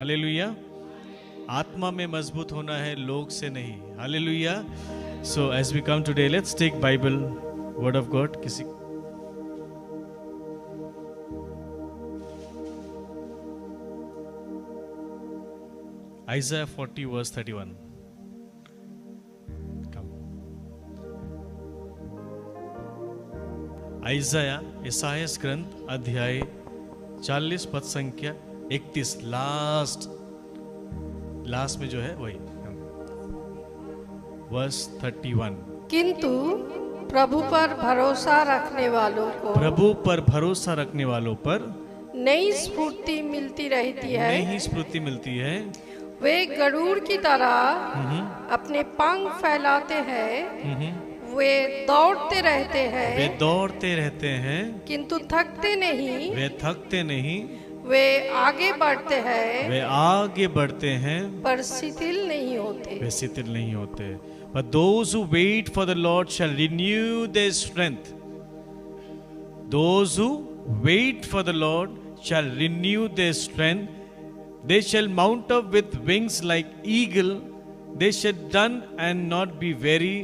Hallelujah. आत्मा में मजबूत होना है, लोग से नहीं। Hallelujah. So as we come today, let's take Bible, word of God. किसी Isaiah 40 verse 31. Come. ईसायास ग्रंथ अध्याय 40 पद संख्या 31, लास्ट में जो है वही वर्स 31। किंतु प्रभु पर भरोसा रखने वालों पर नई स्फूर्ति मिलती रहती है। नई स्फूर्ति मिलती है। वे गरुड़ की तरह अपने पंख फैलाते हैं। वे दौड़ते रहते हैं किंतु थकते नहीं। वे आगे बढ़ते हैं पर शिथिल नहीं होते। But those who wait for the Lord shall renew their strength. Those who wait for the Lord shall renew their strength. They shall mount up with wings like eagle. They shall run and not be weary.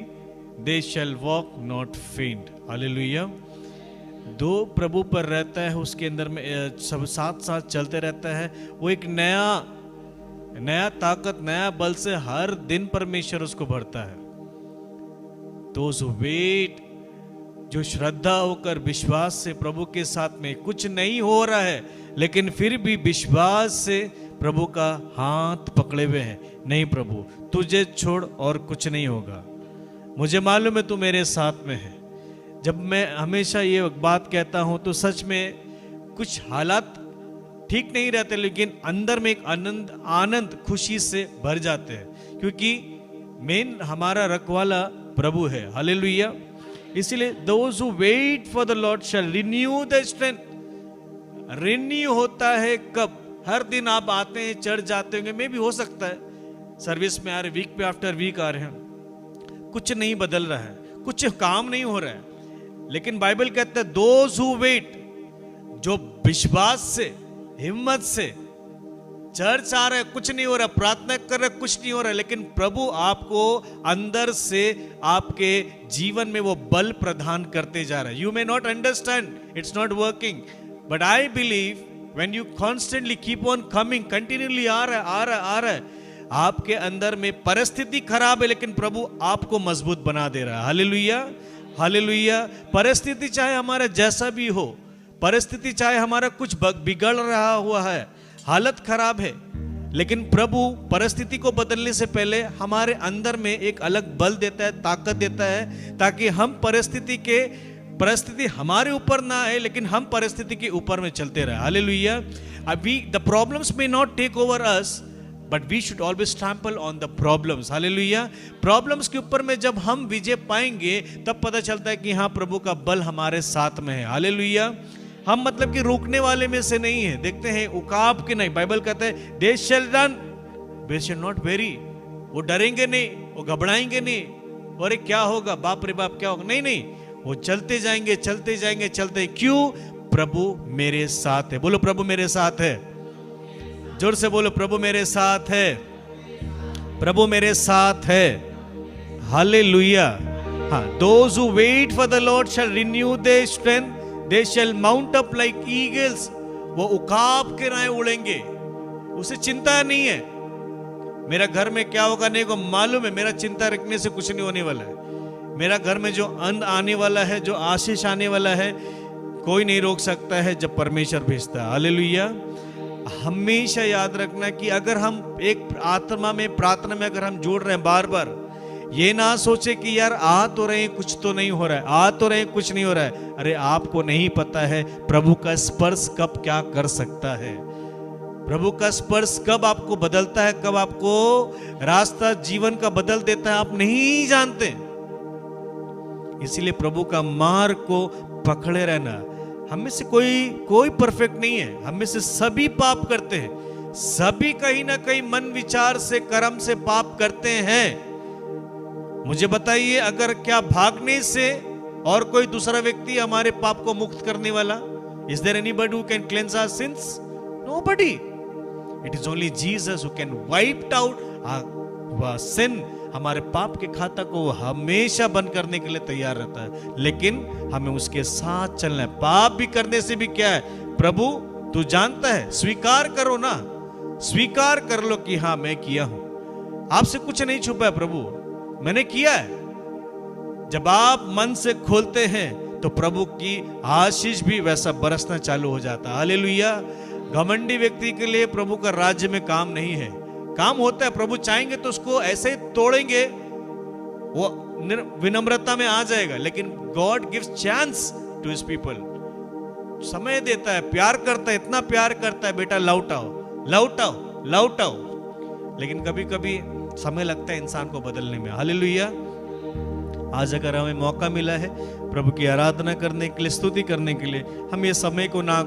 They shall walk not faint. Hallelujah. दो प्रभु पर रहता है, उसके अंदर में सब साथ साथ चलते रहता है। वो एक नया ताकत, नया बल से हर दिन परमेश्वर उसको भरता है। Those who wait, जो श्रद्धा होकर विश्वास से प्रभु के साथ में कुछ नहीं हो रहा है, लेकिन फिर भी विश्वास से प्रभु का हाथ पकड़े हुए हैं। नहीं प्रभु, तुझे छोड़ और कुछ नहीं होगा। मुझे मालूम है तू मेरे साथ में है। जब मैं हमेशा ये बात कहता हूं तो सच में कुछ हालात ठीक नहीं रहते, लेकिन अंदर में एक आनंद खुशी से भर जाते हैं, क्योंकि मेन हमारा रखवाला प्रभु है। हालेलुया। इसलिए those who wait for the Lord shall renew their strength. Renew होता है कब? हर दिन आप आते हैं, चढ़ जाते होंगे, मे भी हो सकता है सर्विस में आ रहे, वीक पे आफ्टर वीक आ रहे हैं, कुछ नहीं बदल रहा है, कुछ काम नहीं हो रहा है, लेकिन बाइबल कहता है those who wait, जो विश्वास से, हिम्मत से चर्च आ रहा है, कुछ नहीं हो रहा, प्रार्थना कर रहे, कुछ नहीं हो रहा, लेकिन प्रभु आपको अंदर से आपके जीवन में वो बल प्रदान करते जा रहा है। You may not understand, it's not working, but I believe when you constantly keep on coming, continuously आ रहा है, आपके अंदर में परिस्थिति खराब है, लेकिन प्रभु आपको मजबूत बना दे रहा है। Hallelujah, hallelujah. परिस्थिति चाहे हमारा जैसा भी हो, परिस्थिति चाहे हमारा कुछ बिगड़ रहा हुआ है, हालत खराब है, लेकिन प्रभु परिस्थिति को बदलने से पहले हमारे अंदर में एक अलग बल देता है, ताकत देता है, ताकि हम परिस्थिति हमारे ऊपर ना आए, लेकिन हम परिस्थिति के ऊपर में चलते रहे। हालेलुया। अभी the problems may not take over us, but we should always trample on the problems. Hallelujah. Problems के ऊपर में जब हम विजय पाएंगे, तब पता चलता है कि हाँ, प्रभु का बल हमारे साथ में है। हालेलुया। हम मतलब कि रोकने वाले में से नहीं है, देखते हैं उकाब के नहीं। बाइबल कहता है they shall run, they shall not weary. वो डरेंगे नहीं, वो घबराएंगे नहीं, और क्या होगा, बाप रे बाप क्या होगा, नहीं, वो चलते जाएंगे। क्यों? प्रभु मेरे साथ है। बोलो प्रभु मेरे साथ है। जोर से बोलो प्रभु मेरे साथ है, प्रभु मेरे साथ है। हालेलुया। हाँ, those who wait for the Lord shall renew their strength. They shall mount up like eagles. वो उकाब के राय उड़ेंगे, उसे चिंता नहीं है मेरा घर में क्या होगा, नहीं को मालूम है। मेरा चिंता रखने से कुछ नहीं होने वाला है। मेरा घर में जो अन्न आने वाला है, जो आशीष आने वाला है, कोई नहीं रोक सकता है जब परमेश्वर भेजता है। हालेलुया। हमेशा याद रखना कि अगर हम एक आत्मा में, प्रार्थना में अगर हम जोड़ रहे हैं बार बार, ये ना सोचे कि यार आ तो रहे हैं, कुछ तो नहीं हो रहा है, आ तो रहे हैं, कुछ नहीं हो रहा है। अरे आपको नहीं पता है प्रभु का स्पर्श कब क्या कर सकता है, प्रभु का स्पर्श कब आपको बदलता है, कब आपको रास्ता जीवन का बदल देता है, आप नहीं जानते। इसीलिए प्रभु का मार्ग को पकड़े रहना। हम में से कोई परफेक्ट नहीं है, हम में से सभी पाप करते हैं, सभी कहीं ना कहीं मन विचार से, कर्म से पाप करते हैं। मुझे बताइए, अगर क्या भागने से और कोई दूसरा व्यक्ति हमारे पाप को मुक्त करने वाला? Is there anybody who can cleanse our sins? Nobody. It is only Jesus who can wipe out sin. हमारे पाप के खाता को वो हमेशा बंद करने के लिए तैयार रहता है, लेकिन हमें उसके साथ चलना है। पाप भी करने से भी क्या है, प्रभु तू जानता है, स्वीकार करो ना, स्वीकार कर लो कि हाँ मैं किया हूं। आपसे कुछ नहीं छुपा है प्रभु, मैंने किया है। जब आप मन से खोलते हैं तो प्रभु की आशीष भी वैसा बरसना चालू हो जाता है। हालेलुया। घमंडी व्यक्ति के लिए प्रभु का राज्य में काम नहीं है। काम होता है, प्रभु चाहेंगे तो उसको ऐसे ही तोड़ेंगे, वो विनम्रता में आ जाएगा, लेकिन God gives chance to his people. समय देता है, प्यार करता है, इतना प्यार करता है, बेटा लौट आओ लौट आओ लौट आओ। लेकिन कभी कभी समय लगता है इंसान को बदलने में। हालेलुया। आज अगर हमें मौका मिला है प्रभु की आराधना करने के लिए, स्तुति करने के लिए, हम ये समय को ना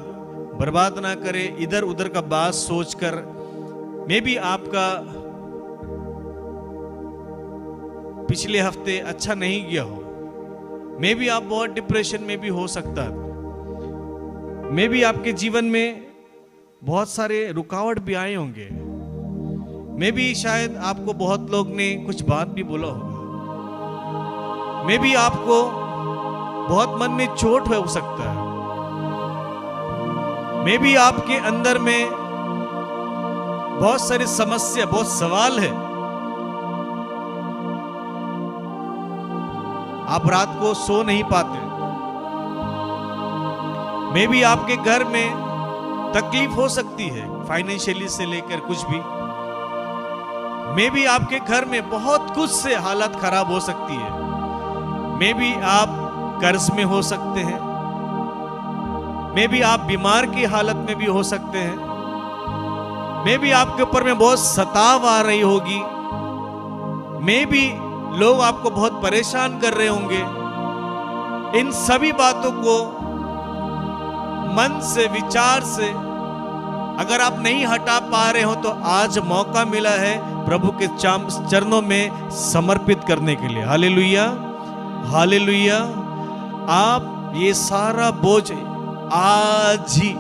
बर्बाद ना करें इधर उधर का बात सोचकर। मे भी आपका पिछले हफ्ते अच्छा नहीं गया हो, मे भी आप बहुत डिप्रेशन में भी हो सकता है, मे भी आपके जीवन में बहुत सारे रुकावट भी आए होंगे, मे भी शायद आपको बहुत लोग ने कुछ बात भी बोला होगा, मे भी आपको बहुत मन में चोट हो सकता है, मे भी आपके अंदर में बहुत सारी समस्या, बहुत सवाल है। आप रात को सो नहीं पाते, मे भी आपके घर में तकलीफ हो सकती है फाइनेंशियली से लेकर कुछ भी, मे भी आपके घर में बहुत कुछ से हालत खराब हो सकती है, मे भी आप कर्ज में हो सकते हैं, मे भी आप बीमार की हालत में भी हो सकते हैं, मे भी आपके ऊपर में बहुत सताव आ रही होगी, मे भी लोग आपको बहुत परेशान कर रहे होंगे। इन सभी बातों को मन से, विचार से अगर आप नहीं हटा पा रहे हो तो आज मौका मिला है प्रभु के चरणों में समर्पित करने के लिए। Hallelujah, hallelujah. आप ये सारा बोझ आज ही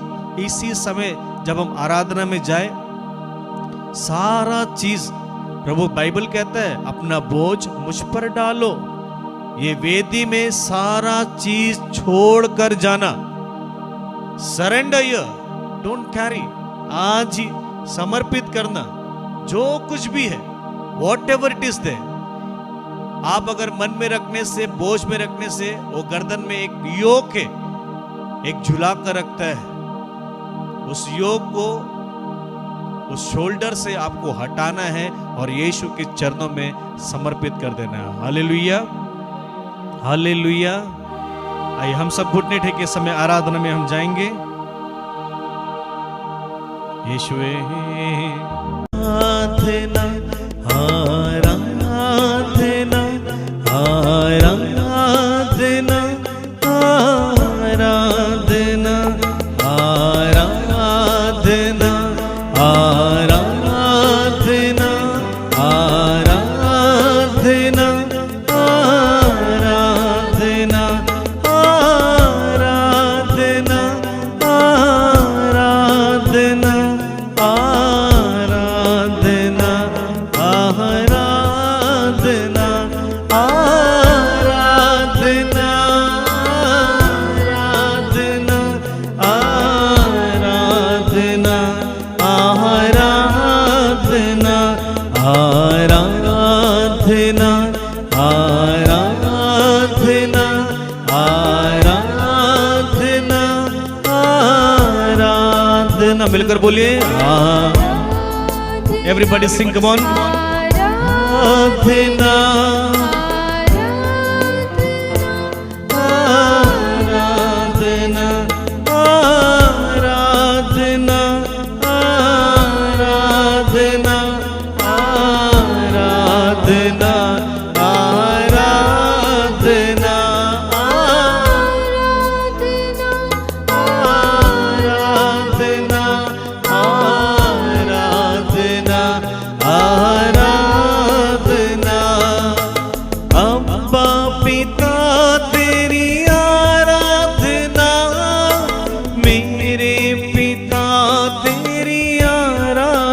इसी समय जब हम आराधना में जाए, सारा चीज प्रभु बाइबल कहता है अपना बोझ मुझ पर डालो, ये वेदी में सारा चीज छोड़ कर जाना। Surrender here, don't carry. आज ही समर्पित करना जो कुछ भी है, what ever it is they. आप अगर मन में रखने से, बोझ में रखने से, वो गर्दन में एक योक है, एक झुला कर रखता है, उस योक को, उस शोल्डर से आपको हटाना है और यीशु के चरणों में समर्पित कर देना है। Hallelujah, hallelujah. आइए हम सब घुटने टेके समय आराधना में हम जाएंगे। यीशुए आराधना, आराधना, आराधना, आराधना, आराधना, आराधना, आराधना, आराधना, आराधना, आराधना, आराधना, आराधना, आराधना, आराधना, आराधना, आराधना, आराधना, आराधना, आराधना। मिलकर बोलिए, एवरीबॉडी सिंग, कम ऑन। आराधना, आराधना, आराधना, आराधना, आराधना, आराधना, आराधना, आराधना, आराधना। अब्बा पिता तेरी आराधना, मेरे पिता तेरी आराधना,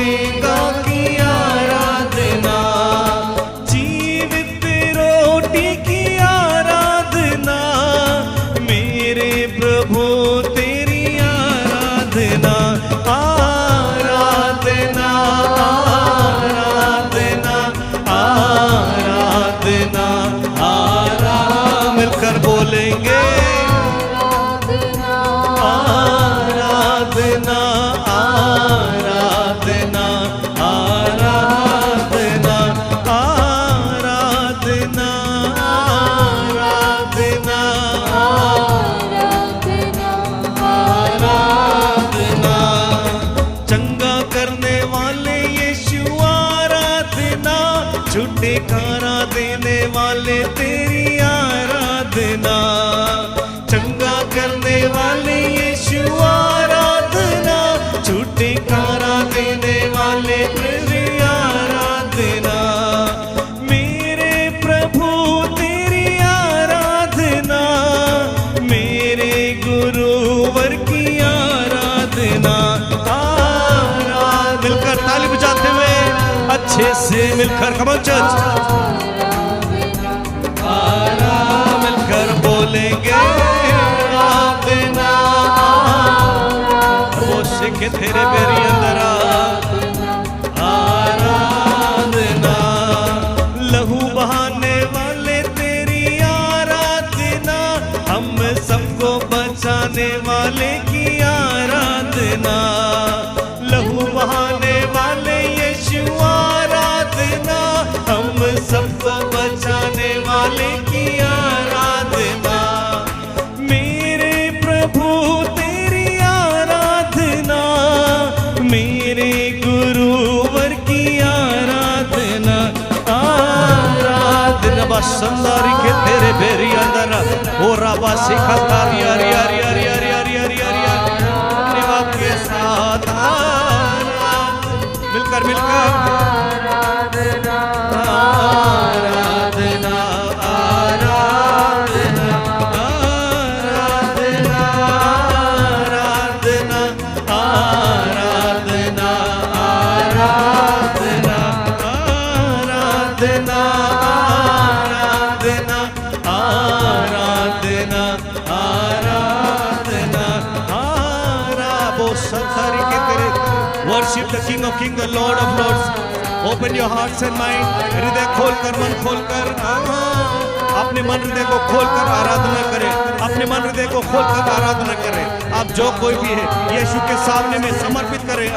छुटकारा देने वाले तेरी आराधना, चंगा करने वाले यीशु आराधना, छुटकारा देने वाले तेरी आराधना, मेरे प्रभु तेरी आराधना, मेरे गुरुवर की आराधना। मिलकर ताली बजाते हुए अच्छे से मिलकर कम ऑन चर्च, मिलकर बोलेंगे आराधना, वो सिख तेरे बेरी अंदर आराधना, लहू बहाने वाले तेरी आराधना, हम सबको बचाने वाले की आराधना, लहू बहाने वाले यीशु आराधना, हम सबको बचाने वाले की आराधना, मेरे प्रभु तेरी आराधना, मेरे गुरुवर की आराधना, आराधना। बसंदारी के तेरे बेरी अंदर ओ राबा सिखा तारी यारी यारी यारी यारी यारी यारी यारी अपने बाप के साथ मिलकर मिलकर आराधना आराधना आराधना आराधना आराधना आराधना आराधना आराधना आराधना आराधना आराधना वो संसारी के तेरे worship the King of Kings, the Lord of Lords. Open your hearts and mind. हृदय खोलकर मन खोलकर अपने मन हृदय को खोलकर आराधना करें, अपने मन हृदय को खोलकर आराधना करें। आप जो कोई भी है यीशु के सामने में समर्पित करें।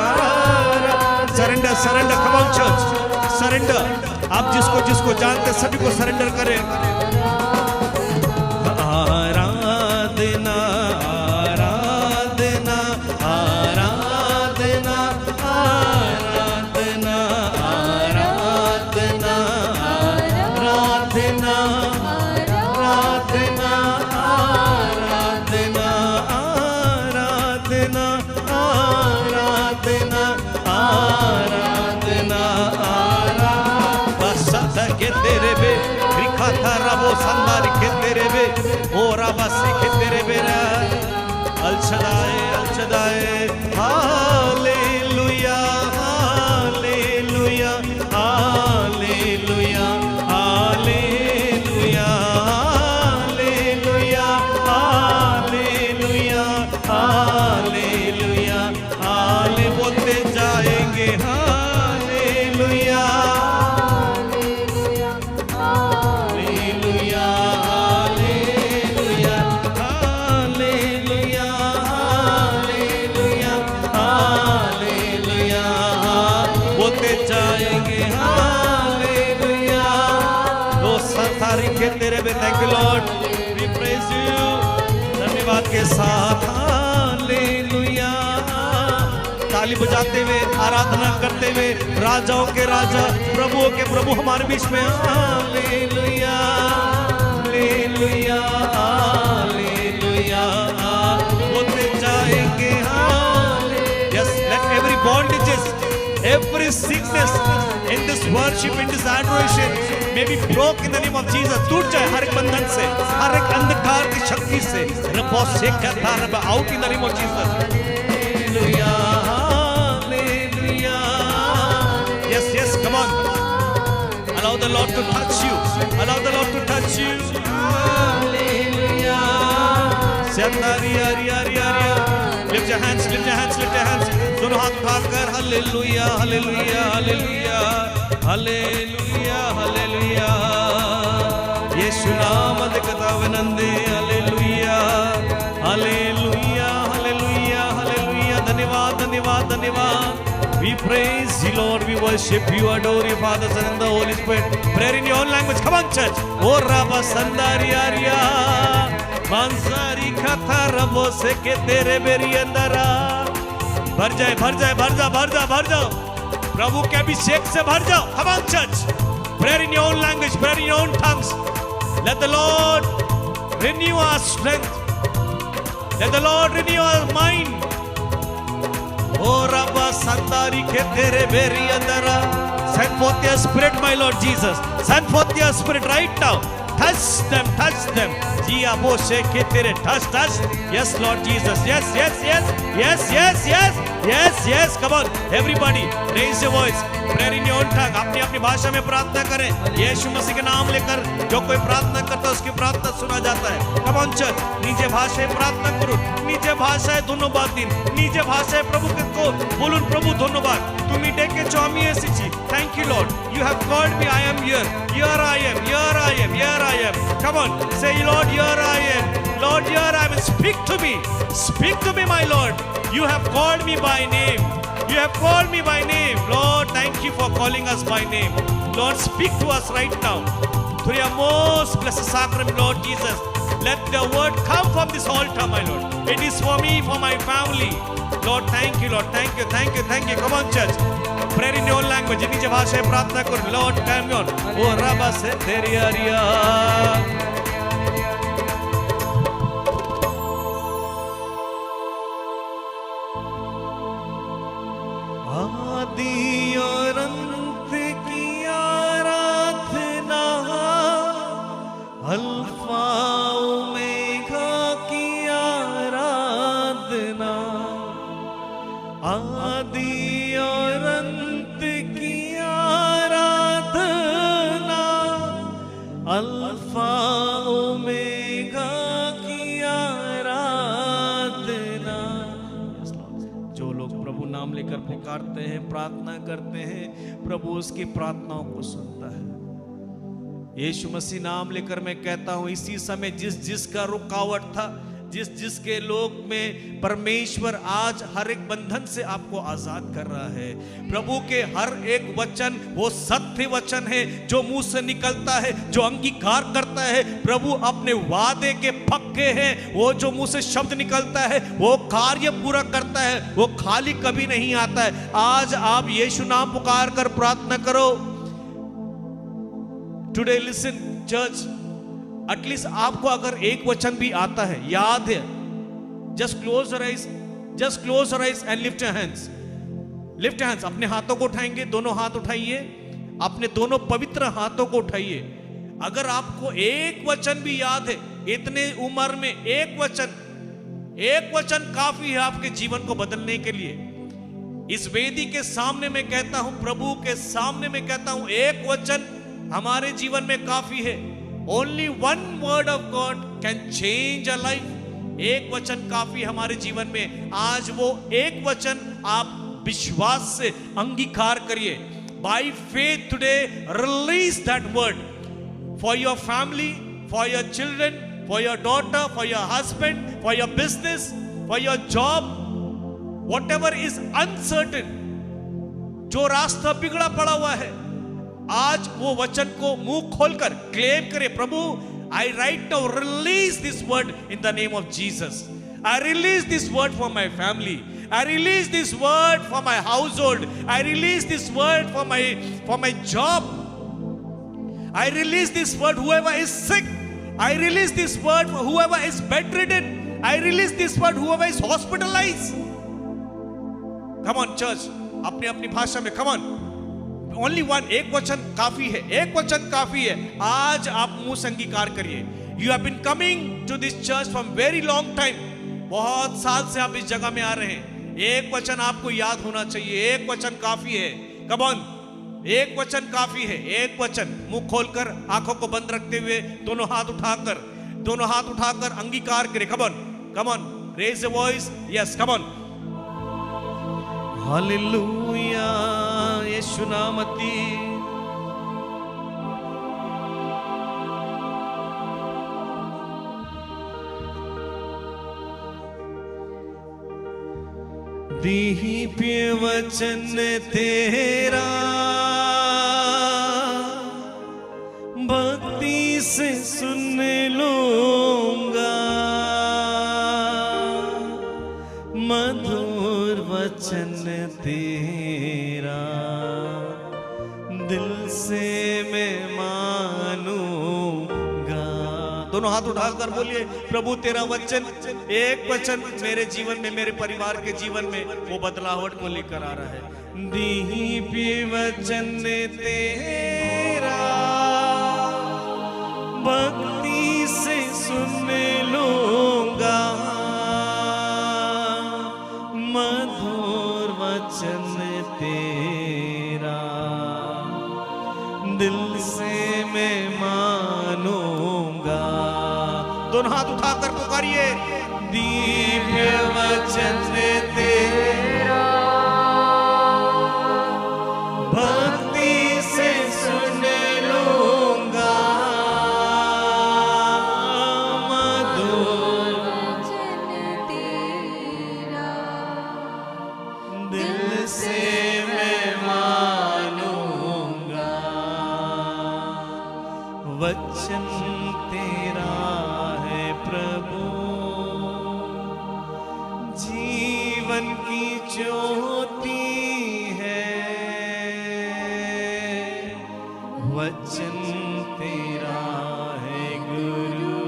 Surrender surrender come on church surrender. आप जिसको जिसको जानते सभी को सरेंडर करें। आराधना आराधना आराधना आराधना आराधना आराधना आराधना आराधना आराधना आराधना आराधना आराधना के तेरे बे रिखा था रबो संदारी के तेरे बे ओ रबासी के तेरे बे अल शदाए hallelujah hallelujah hallelujah hallelujah hallelujah hallelujah hallelujah हाले बोलते जाएंगे hallelujah hallelujah hallelujah hallelujah hallelujah hallelujah बोलते जाएंगे हालेलुया। दो सतारी के तेरे बे thank you Lord we praise you धन्यवाद के साथ हालेलुया। ताली बजाते हुए आराधना करते हुए राजाओं के राजा प्रभुओं के प्रभु हमारे बीच में हालेलुया हालेलुया हालेलुया बोलते जाएंगे hallelujah. Yes let every bondages, every sickness in this worship, in this adoration may be broke in the name of Jesus. टूट जाए हर एक बंधन से, हर एक अंधकार की शक्ति से रबो से कहता रब out in the name of Jesus. Hallelujah, hallelujah. Yes, yes, come on. Allow the Lord to touch you. Allow the Lord to touch you. Hallelujah. Sandari ari ari ari. Lift your hands, lift your hands, lift your hands. दोनों हाथ उठाकर hallelujah hallelujah hallelujah hallelujah hallelujah यीशु नाम अधिकता विनंदे hallelujah hallelujah hallelujah hallelujah. धन्यवाद धन्यवाद धन्यवाद। We praise you Lord, we worship you, adore you Father, Son and the Holy Spirit. Prayer in your own language, come on church. O Rabba Sandari Arya Mansari Katha Rabo se ke tere beri andara। भर जाए भर जाए भर जाओ भर जाओ भर जाओ प्रभु के अभिषेक से भर जाओ। come on church Prayer in your own language, prayer in your own tongues. Let the Lord renew our strength. Let the Lord renew our mind. Oh Rabba Sandari Ketere Beri Andara. Send forth your spirit, my Lord Jesus. Send forth your spirit right now. Touch them, touch them. Jia Boshe Ketere, touch, touch. Yes, Lord Jesus. Yes, yes, yes. Yes, yes, yes. Yes, yes. Come on, everybody, raise your voice. Prayer in your own tongue. अपनी अपनी भाषा में प्रार्थना करें. यीशु मसीह के नाम लेकर जो कोई प्रार्थना करता है उसकी प्रार्थना सुना जाता है. Come on church, নিজে ভাষায় প্রার্থনা করুন. নিজে ভাষায় ধন্যবাদ দিন. নিজে ভাষায় প্রভুকে বলুন, প্রভু ধন্যবাদ. তুমি ডেকেছো, আমি এসেছি. Thank you Lord. You have called me. I am here. Here I am. Here I am. Here I am. Come on, say Lord, here I am. Lord, here I am. Speak to me. Speak to me, my Lord. You have called me by name. You have called me by name. Lord, thank you for calling us by name. Lord, speak to us right now. Through your most blessed sacrament, Lord Jesus. Let the word come from this altar, my Lord. It is for me, for my family. Lord, thank you, Lord. Thank you, thank you, thank you. Come on, church. Prayer in your own language. निज भाषा में प्रार्थना करो. Lord, come on. Oh, Rabba se teri ariya. आदि और अंत की आराधना, alpha omega की आराधना, आदि और अंत की आराधना, अल्फा ओमेगा की आराधना. जो लोग प्रभु नाम लेकर पुकारते हैं, प्रार्थना करते हैं, प्रभु उसकी प्रार्थनाओं को सुनता है. यीशु मसीह नाम लेकर मैं कहता हूं, इसी समय जिस जिसका रुकावट था, जिस जिसके लोक में परमेश्वर आज हर एक बंधन से आपको आजाद कर रहा है. प्रभु के हर एक वचन वो सत्य वचन है जो मुंह से निकलता है, जो अंगीकार करता है. प्रभु अपने वादे के पक्के हैं. वो जो मुंह से शब्द निकलता है वो कार्य पूरा करता है. वो खाली कभी नहीं आता है. आज आप यीशु नाम पुकार कर प्रार्थना करो. टुडे लिसन चर्च, एटलीस्ट आपको अगर एक वचन भी आता है, याद है, just close your eyes, just close your eyes and lift your hands. Lift hands. अपने हाथों को उठाएंगे, दोनों हाथ उठाइए, अपने दोनों पवित्र हाथों को उठाइए. अगर आपको एक वचन भी याद है, इतने उम्र में एक वचन काफी है आपके जीवन को बदलने के लिए. इस वेदी के सामने मैं कहता हूं, प्रभु के सामने मैं कहता हूं, एक वचन हमारे जीवन में काफी है. Only one word of God can change a life. एक वचन काफी हमारे जीवन में. आज वो एक वचन आप विश्वास से अंगीकार करिए. By faith today, release that word for your family, for your children, for your daughter, for your husband, for your business, for your job, whatever is uncertain, जो रास्ता बिगड़ा पड़ा हुआ है, आज वो वचन को मुंह खोलकर क्लेम करे. प्रभु, I right now release this word in the name of Jesus. I release this word for my family. I release this word for my household. I release this word for my job. I release this word whoever is sick. I release this word for whoever is bedridden. I release this word whoever is hospitalized. Come on church, अपनी अपनी भाषा में. Come on. Only one. एक वचन काफी है. एक वचन काफी है. आज आप मुंह से अंगीकार करिए. You have been coming to this church from very long time. बहुत साल से आप इस जगह में आ रहे हैं. एक वचन आपको याद होना चाहिए. एक वचन काफी है. Come on. एक वचन काफी है. एक वचन. मुंह खोलकर, आंखों को बंद रखते हुए, दोनों हाथ उठाकर अंगीकार करें. Come on. Come on. Raise your voice. Yes. Come on. Hallelujah. यीशु नामती. दिव्य वचन तेरा भक्ति से सुन लूंगा. मधुर वचन तेरा दिल से मैं मानूंगा। दोनों हाथ उठाकर बोलिए, प्रभु तेरा वचन, एक वचन मेरे जीवन में, मेरे परिवार के जीवन में वो बदलावट को लेकर आ रहा है। दिव्य वचन तेरा भक्ति से सुन लूंगा, मधुर वचन तेरा दिल से मैं मानूंगा। दोनों हाथ उठाकर पुकारिए, दिव्य वचन तेरा भक्ति से सुन लूंगा, मधुर वचन तेरा दिल से मैं मानूंगा। वचन तेरा है प्रभु, जीवन की ज्योति है। वचन तेरा है गुरु,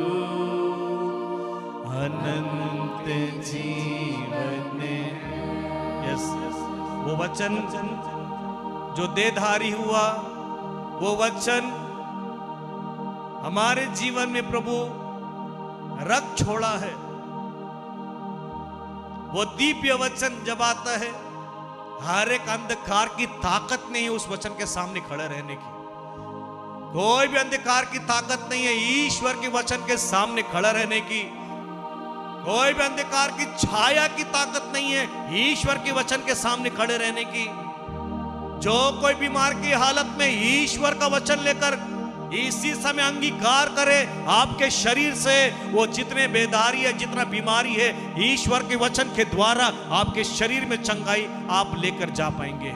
अनंत जीवन। यस, वो वचन जो देहधारी हुआ, वो वचन हमारे जीवन में प्रभु रख छोड़ा है। वो दिव्य वचन जब आता है, हर एक अंधकार की ताकत नहीं है उस वचन के सामने खड़े रहने की। कोई भी अंधकार की ताकत नहीं है ईश्वर के वचन के सामने खड़ा रहने की। कोई भी अंधकार की छाया की ताकत नहीं है ईश्वर के वचन के सामने खड़े रहने की। जो कोई बीमार की हालत में ईश्वर का वचन लेकर इसी समय अंगीकार करे, आपके शरीर से वो जितने बेदारी है, जितना बीमारी है, ईश्वर के वचन के द्वारा आपके शरीर में चंगाई आप लेकर जा पाएंगे।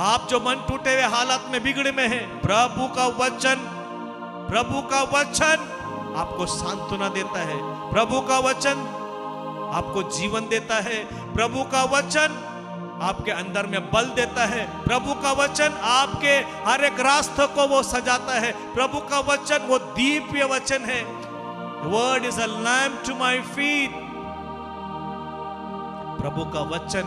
आप जो मन टूटे हुए हालत में, बिगड़े में है, प्रभु का वचन आपको सांत्वना देता है। प्रभु का वचन आपको जीवन देता है। प्रभु का वचन आपके अंदर में बल देता है। प्रभु का वचन आपके हर एक रास्ते को वो सजाता है। प्रभु का वचन वो दिव्य वचन है। The word is a lamp to my feet. प्रभु का वचन,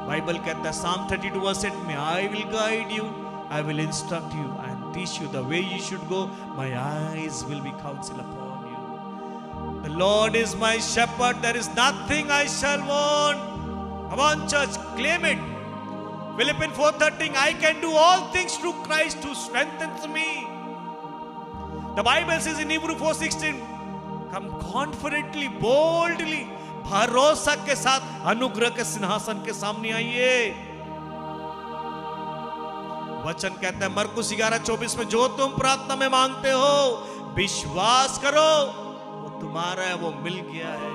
बाइबल कहता है Psalm 32 verse 8 में, I will guide you, I will instruct you and teach you the way you should go. My eyes will be counsel upon you. The Lord is my shepherd, there is nothing I shall want. Come on church, claim it. Philippians 4:13, I can do all things through Christ who strengthens me. The Bible says in Hebrews 4:16, come confidently, boldly, भरोसा के साथ अनुग्रह के सिंहासन के सामने आइए। वचन कहता है मरकुस 11:24 में, जो तुम प्रार्थना में मांगते हो विश्वास करो वो तुम्हारा है, वो मिल गया है।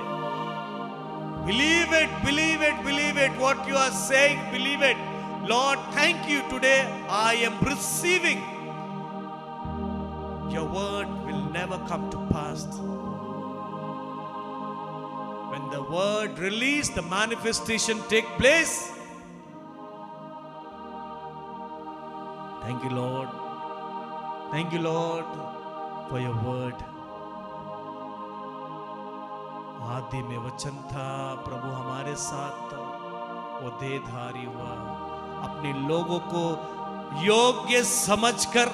Believe it, believe it, believe it. What you are saying, believe it. Lord, thank you. Today I am receiving. Your word will never come to pass. When the word release, the manifestation take place. Thank you, Lord. Thank you, Lord, for your word. आदि में वचन था, प्रभु हमारे साथ था, वो देहधारी हुआ, अपने लोगों को योग्य समझकर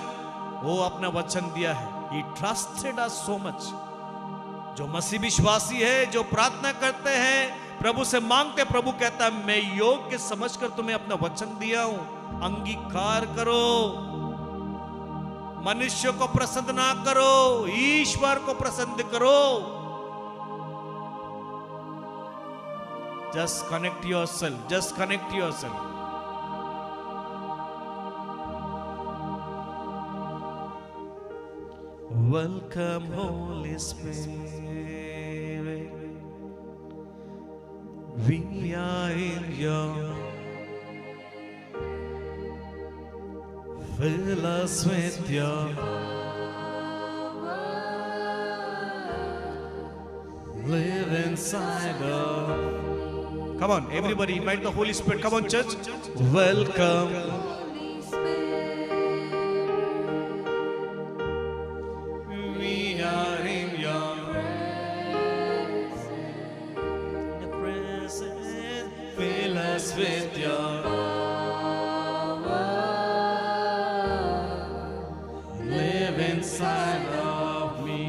वो अपना वचन दिया है। He trusted us so much. जो मसीह विश्वासी है, जो प्रार्थना करते हैं, प्रभु से मांगते, प्रभु कहता है मैं योग्य समझकर तुम्हें अपना वचन दिया हूं, अंगीकार करो। मनुष्य को प्रसन्न ना करो, ईश्वर को प्रसन्न करो। Just connect yourself. Just connect yourself. Welcome, Holy Spirit. We are in your. Fill us with your. Live inside of. Come on, everybody invite the Holy Spirit. Come on, church. Welcome. We are in your presence. Fill us with your live inside of me.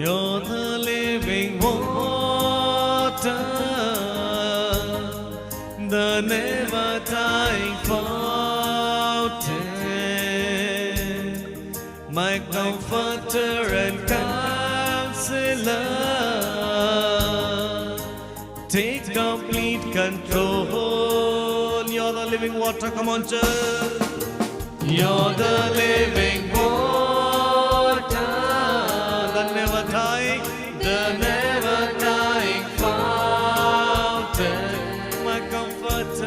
You're the living water, the never dying fountain, my comforter and counselor. Take complete control. You're the living water. Come on, church. You're the living water, the never dying fountain, my comforter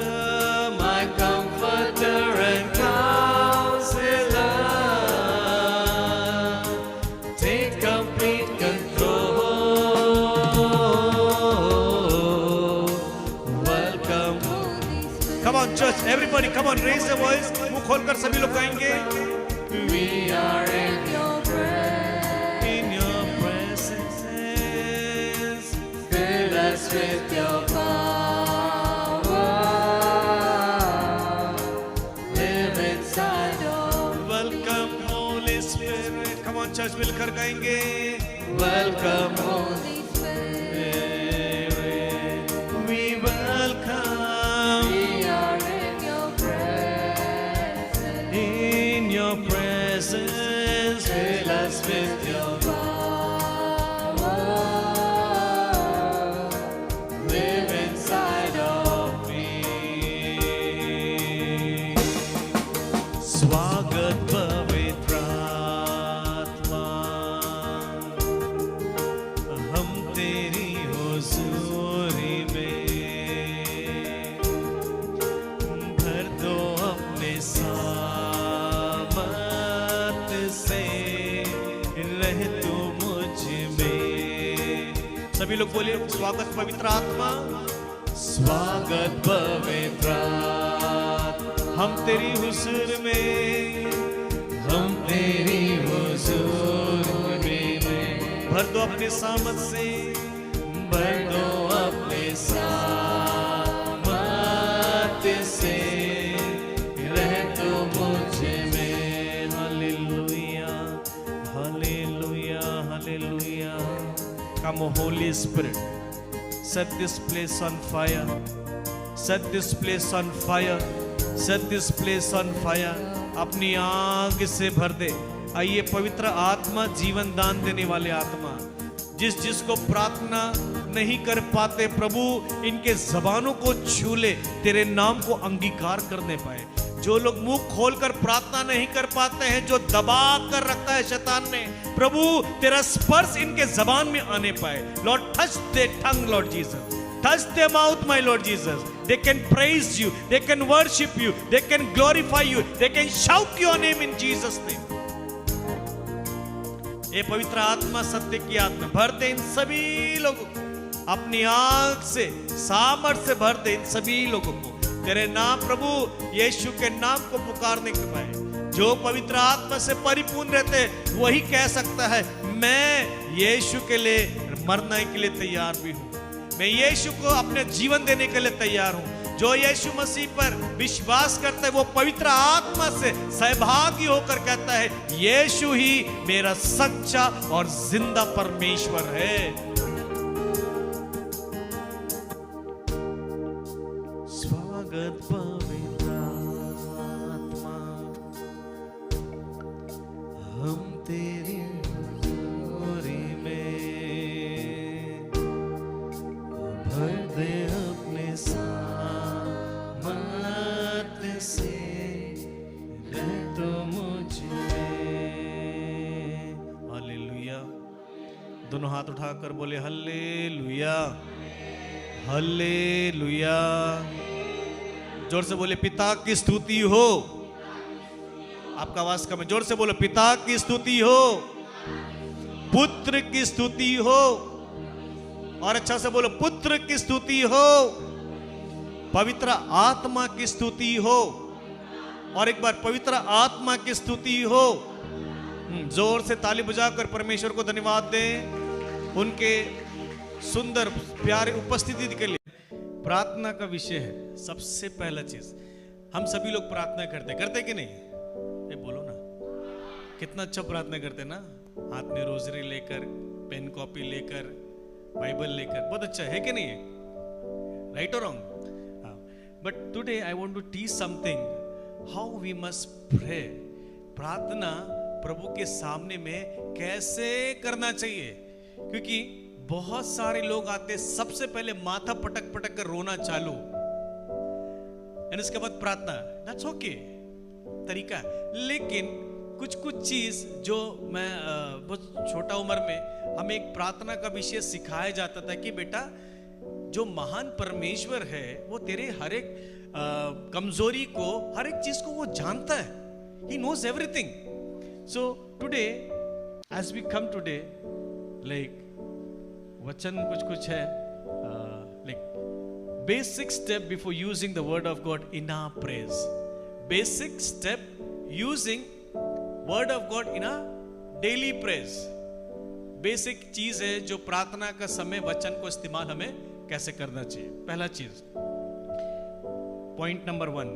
and counselor. Take complete control. Welcome. Come on, church. Everybody, come on, raise your voice. मुंह खोलकर सभी लोग गाएंगे. We are in your presence. Fill us with your power. Live inside of. Welcome, Holy Spirit. Come on, church, मिलकर गाएंगे. Welcome, Holy Spirit. We welcome. We are in your presence. In your presence, fill us with your power. Live inside of me. स्वागत पवित्र आत्मा, हम तेरी हुजूरी में भर दो अपने सामर्थ से, रह तू मुझ में. सभी लोग बोलिए, स्वागत पवित्र आत्मा. स्वागत पवित्र आत्मा, हम तेरी हुजूर में, हम तेरी हुजूर में भर दो अपने सामर्थ से, भर दो अपने सामर्थ से, रह तू मुझ में. Hallelujah, hallelujah, hallelujah. Come, Holy Spirit, set this place on fire. Set this place on fire. Set this place on fire. अपनी आग से भर दे. आइए, पवित्र आत्मा, जीवन दान देने वाले आत्मा, जिसको प्रार्थना नहीं कर पाते, प्रभु इनके जबानों को छू ले, तेरे नाम को अंगीकार करने पाए. जो लोग मुंह खोलकर प्रार्थना नहीं कर पाते हैं, जो दबा कर रखता है शैतान ने, प्रभु तेरा स्पर्श इनके जबान में आने पाए. Lord, touch their tongue, Lord Jesus. Touch their mouth, my Lord Jesus. They can praise you, they can worship you, they can glorify you, they can shout your name in Jesus' name. ये पवित्र आत्मा, सत्य की आत्मा, भर दे इन सभी लोगों को अपनी आग से, सामर्थ से भर दे इन सभी लोगों को. तेरे नाम प्रभु यीशु के नाम को पुकारने के पाए. जो पवित्र आत्मा से परिपूर्ण रहते वही कह सकता है, मैं यीशु के लिए मरने के लिए तैयार भी हूं, मैं यीशु को अपने जीवन देने के लिए तैयार हूं. जो यीशु मसीह पर विश्वास करता है वो पवित्र आत्मा से सहभागी होकर कहता है, यीशु ही मेरा सच्चा और जिंदा परमेश्वर है. स्वागत पवित्र आत्मा, हम तेरी हुजूरी में भर दे अपने सामर्थ से, रह तो मुझ में. हालेलुया. दोनों हाथ उठाकर बोले हालेलुया, हालेलुया. जोर से बोले, पिता की स्तुति हो. आपका आवाज कम है, जोर से बोलो, पिता की स्तुति हो. पुत्र की स्तुति हो। और अच्छा से बोलो, पुत्र की स्तुति हो, पवित्र आत्मा की स्तुति हो। और एक बार पवित्र आत्मा की स्तुति हो। जोर से ताली बजाकर परमेश्वर को धन्यवाद दें उनके सुंदर प्यारे उपस्थिति के लिए। प्रार्थना का विषय है सबसे पहला चीज, हम सभी लोग प्रार्थना करते कि नहीं? ये बोलो ना, कितना अच्छा प्रार्थना करते ना, हाथ में रोजरी लेकर, पेन कॉपी लेकर, बाइबल लेकर, बहुत अच्छा है कि नहीं है? राइट और wrong? But today I want to teach something, how we must pray. प्रार्थना प्रभु के सामने में कैसे करना चाहिए, क्योंकि बहुत सारे लोग आते, सबसे पहले माथा पटक पटक कर रोना चालू, और इसके बाद प्रार्थना, दैट्स ओके, तरीका है। लेकिन कुछ कुछ चीज जो मैं बहुत छोटा उम्र में हमें एक प्रार्थना का विषय सिखाया जाता था कि बेटा, जो महान परमेश्वर है वो तेरे हर एक कमजोरी को, हर एक चीज को वो जानता है। He knows everything. So today, as we come today, like वचन कुछ है, like basic step before using the word of God in our prayers. Basic step using word of God in our daily prayers. Basic चीज है जो प्रार्थना का समय वचन को इस्तेमाल हमें कैसे करना चाहिए। पहला चीज, point number 1,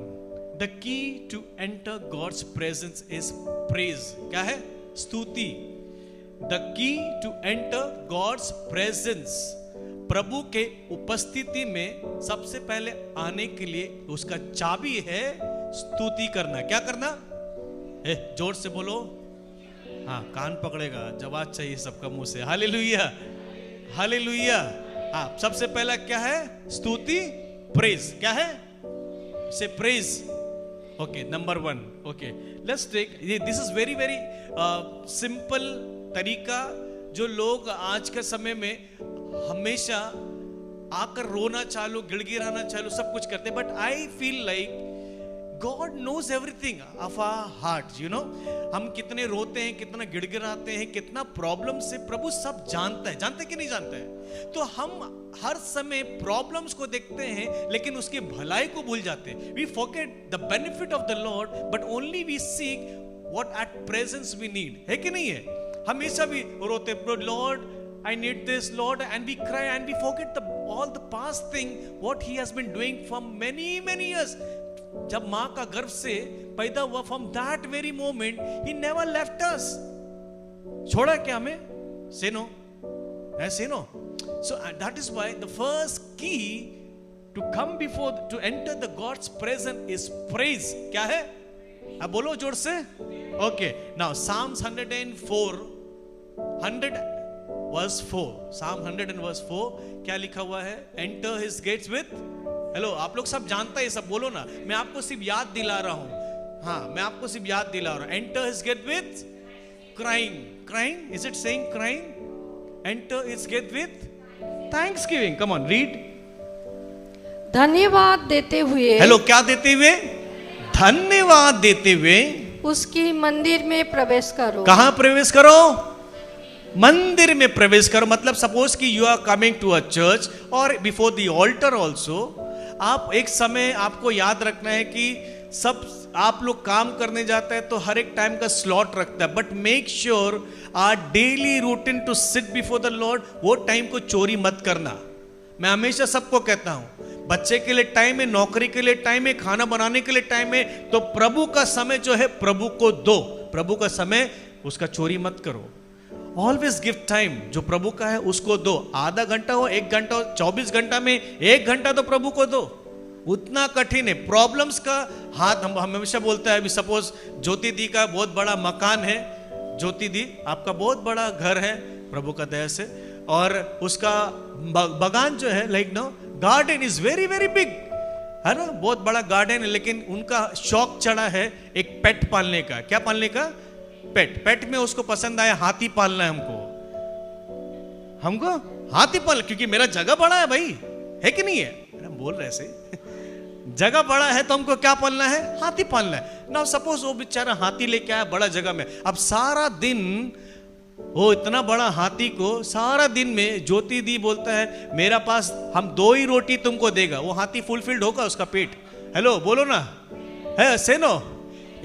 the key to enter God's presence is praise. क्या है? स्तुति। The key to enter God's presence, प्रभु के उपस्थिति में सबसे पहले आने के लिए उसका चाबी है स्तुति करना। क्या करना? जोर से बोलो। हाँ, कान पकड़ेगा, जवाब चाहिए सबका मुंह से। Hallelujah, hallelujah. हाँ, सबसे पहला क्या है? स्तुति, प्रेज। क्या है? से praise. Okay, number 1। Okay, let's take this is very very simple तरीका जो लोग आज के समय में हमेशा आकर रोना चालू, गिड़गिड़ाना चालू, सब कुछ करते, but I feel like God knows everything of our heart, you know. हम कितने रोते हैं, कितना गिड़गिड़ाते हैं, कितना प्रॉब्लम से प्रभु सब जानता है। जानते कि नहीं जानता है? तो हम हर समय प्रॉब्लम्स को देखते हैं लेकिन उसकी भलाई को भूल जाते हैं। We forget the benefit of the Lord, but only we seek what at presence we need. है कि नहीं है? हमेशा भी रोते, Lord, I need this, Lord, and we cry and we forget all the past thing what He has been doing for many years. जब मां का गर्भ से पैदा हुआ, from that very moment he never left us. छोड़ा क्या हमें? से नो, ऐसे नो। So that is why the first key to come before, to enter the God's presence is praise. क्या है? अब बोलो जोर से। Okay, now Psalms 104 verse 4, Psalm 100 verse 4 क्या लिखा हुआ है? Enter his gates with, hello, आप लोग सब जानता है, सब बोलो ना, मैं आपको सिर्फ याद दिला रहा हूं। हाँ, मैं आपको सिर्फ याद दिला रहा हूं। Enter his gate with crying. Crying, is it saying crying? Enter his gate with thanksgiving. Come on, read. धन्यवाद देते हुए। हेलो, क्या देते हुए? धन्यवाद देते हुए उसकी मंदिर में प्रवेश करो। कहां प्रवेश करो? मंदिर में प्रवेश करो। मतलब सपोज कि you are coming to a church और बिफोर द ऑल्टर ऑल्सो, आप एक समय आपको याद रखना है कि सब आप लोग काम करने जाते हैं तो हर एक टाइम का स्लॉट रखता है, but make sure our daily routine to sit before the Lord, वो टाइम को चोरी मत करना। मैं हमेशा सबको कहता हूं, बच्चे के लिए टाइम है, नौकरी के लिए टाइम है, खाना बनाने के लिए टाइम है, तो प्रभु का समय जो है प्रभु को दो। प्रभु का समय उसका चोरी मत करो। ऑलवेज गिव टाइम, जो प्रभु का है उसको दो। आधा घंटा हो, 1 घंटा हो, 24 घंटा में 1 घंटा तो प्रभु को दो। उतना कठिन है। प्रॉब्लम्स का हाथ, हम हमेशा बोलता है, अभी सपोज ज्योति दी का बहुत बड़ा मकान है, ज्योति दी आपका बहुत बड़ा घर है प्रभु का दया से, और उसका बगान जो है, like no garden is very very big, है ना, बहुत बड़ा गार्डन है, लेकिन उनका शौक चढ़ा है एक पेट पालने का। क्या पालने का? पेट में उसको पसंद आया हाथी पालना है। हमको हाथी पालना, क्योंकि मेरा जगह बड़ा है भाई, है कि नहीं है? हम बोल रहे से जगह बड़ा है तो हमको क्या पालना है? हाथी पालना है ना। सपोज वो बेचारा हाथी लेके आया बड़ा जगह में, अब सारा दिन वो इतना बड़ा हाथी को सारा दिन में ज्योति दी बोलता है मेरा पास हम 2 ही रोटी तुमको देगा, वो हाथी फुलफिल्ड होगा उसका पेट? हेलो बोलो ना, है say no?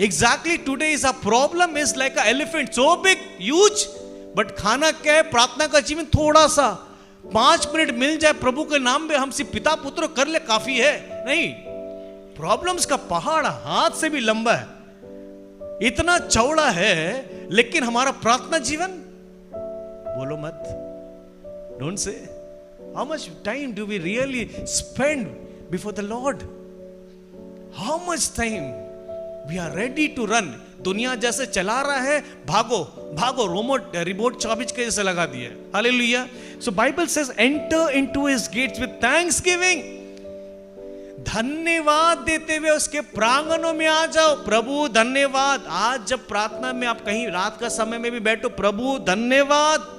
Exactly today is a problem is like a elephant, so big huge, but खाना क्या है? प्रार्थना का जीवन थोड़ा सा 5 मिनट मिल जाए प्रभु के नाम में, हम सिर्फ पिता पुत्र कर ले काफी है नहीं। प्रॉब्लम्स का पहाड़ हाथ से भी लंबा है, इतना चौड़ा है, लेकिन हमारा प्रार्थना जीवन, बोलो मत, don't say, how much time do we really spend before the Lord? How much time we are ready to run? दुनिया जैसे चला रहा है, भागो भागो, रिमोट चाबी के जैसे लगा दिया। Hallelujah. So Bible says enter into his gates with thanksgiving, धन्यवाद देते हुए उसके प्रांगणों में आ जाओ। प्रभु धन्यवाद। आज जब प्रार्थना में आप कहीं रात का समय में भी बैठो, प्रभु धन्यवाद,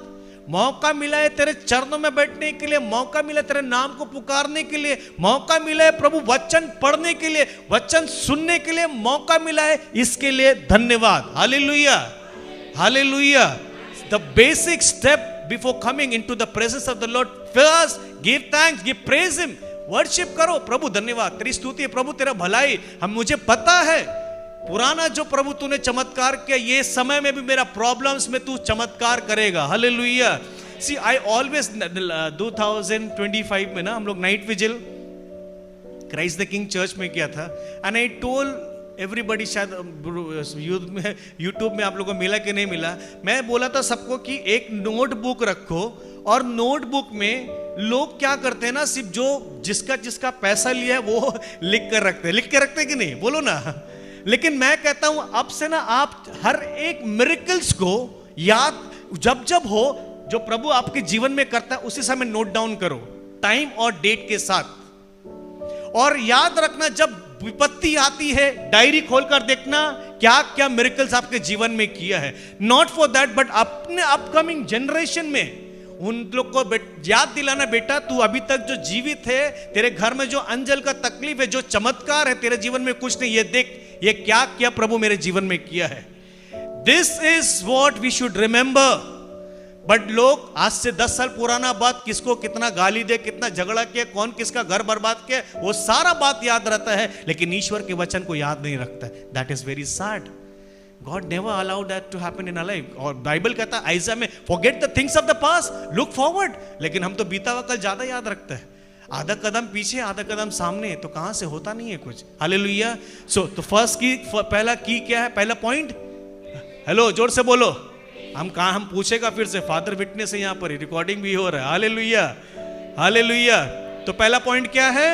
मौका मिला है तेरे चरणों में बैठने के लिए, मौका मिला है तेरे नाम को पुकारने के लिए, मौका मिला है प्रभु वचन पढ़ने के लिए, वचन सुनने के लिए मौका मिला है, इसके लिए धन्यवाद। Hallelujah, hallelujah. The basic step before coming into the presence of the Lord, first give thanks, give praise him, worship करो। प्रभु धन्यवाद, तेरी स्तुति है प्रभु, तेरा भलाई हम, मुझे पता है पुराना जो प्रभु तूने चमत्कार किया, ये समय में भी मेरा प्रॉब्लम्स में तू चमत्कार करेगा। हालेलुया। सी आई ऑलवेज 2025 में ना हम लोग night vigil Christ the king church में किया था, एंड आई टोल्ड एवरीबॉडी, शायद यूट्यूब में आप लोगों को मिला कि नहीं मिला, मैं बोला था सबको कि एक नोटबुक रखो, और नोटबुक में लोग क्या करते हैं ना, सिर्फ जो जिसका पैसा लिया है वो लिख कर रखते हैं, लिख के रखते हैं कि नहीं, बोलो ना। लेकिन मैं कहता हूं अब से ना आप हर एक मिरेकल्स को याद जब जब हो जो प्रभु आपके जीवन में करता है उसी समय नोट डाउन करो, टाइम और डेट के साथ। और याद रखना जब विपत्ति आती है डायरी खोलकर देखना क्या क्या मिरेकल्स आपके जीवन में किया है। नॉट फॉर दैट बट अपने अपकमिंग जनरेशन में उन लोग को याद दिलाना, बेटा तू अभी तक जो जीवित है, तेरे घर में जो अंजल का तकलीफ है, जो चमत्कार है तेरे जीवन में कुछ नहीं, ये देख ये क्या क्या प्रभु मेरे जीवन में किया है। This is what we should remember. But लोग आज से 10 साल पुराना बात, किसको कितना गाली दे, कितना झगड़ा किया, कौन किसका घर बर्बाद किया, वो सारा बात याद रहता है, लेकिन ईश्वर के वचन को याद नहीं रखता है। That is very sad. God never allowed that to happen in our life. और बाइबल कहता है आइज़ा में, forget the things of the past, look forward। लेकिन हम तो बीता हुआ कल ज्यादा याद रखते हैं, आधा कदम पीछे आधा कदम सामने, तो कहां से होता नहीं है कुछ। हालेलुया। सो तो फर्स्ट की, पहला की क्या है, पहला पॉइंट, हेलो जोर से बोलो, हम कहा, हम पूछेगा फिर से, फादर विटनेस है, यहां पर रिकॉर्डिंग भी हो रहा है। Hallelujah, hallelujah. तो पहला पॉइंट क्या है,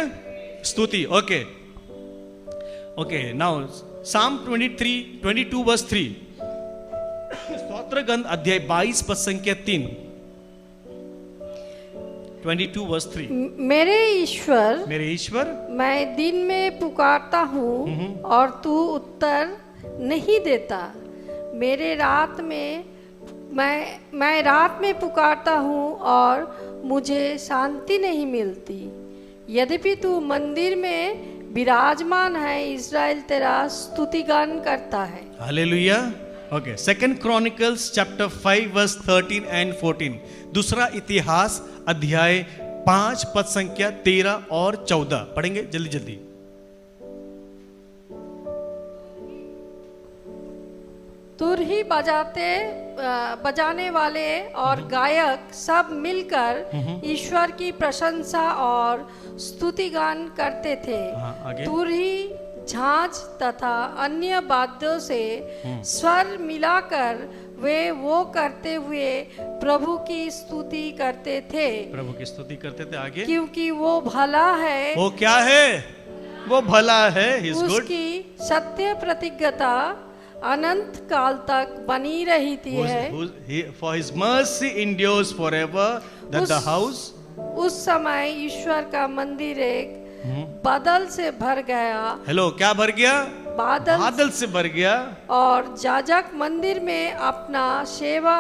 स्तुति। Okay okay, now Psalm 22 verse 3, स्तोत्र गंध अध्याय 22 पद संख्या 3, 22 verse 3। मेरे ईश्वर, मेरे ईश्वर, मैं दिन में पुकारता हूँ और तू उत्तर नहीं देता, मेरे रात में मैं रात में पुकारता हूँ और मुझे शांति नहीं मिलती। यद्यपि तू मंदिर में विराजमान है, इज़राइल तेरा स्तुतिगान करता है। Hallelujah. Okay, second Chronicles chapter 5 verse 13 and 14, दूसरा इतिहास अध्याय 5 पद संख्या 13 और 14 पढ़ेंगे जल्दी जल्दी। तुरही बजाने वाले और गायक सब मिलकर ईश्वर की प्रशंसा और स्तुतिगान करते थे। तुरही, झांझ तथा अन्य वाद्यों से स्वर मिलाकर वे वो करते हुए प्रभु की स्तुति करते थे। प्रभु की स्तुति करते थे। आगे, क्योंकि वो भला है। वो क्या है, वो भला है, उसकी सत्य प्रतिज्ञता अनंत काल तक बनी रहती है। For his mercy endures forever, that the house। उस समय ईश्वर का मंदिर एक बादल से भर गया। हेलो, क्या भर गया, बादल से भर गया। और याजक मंदिर में अपना सेवा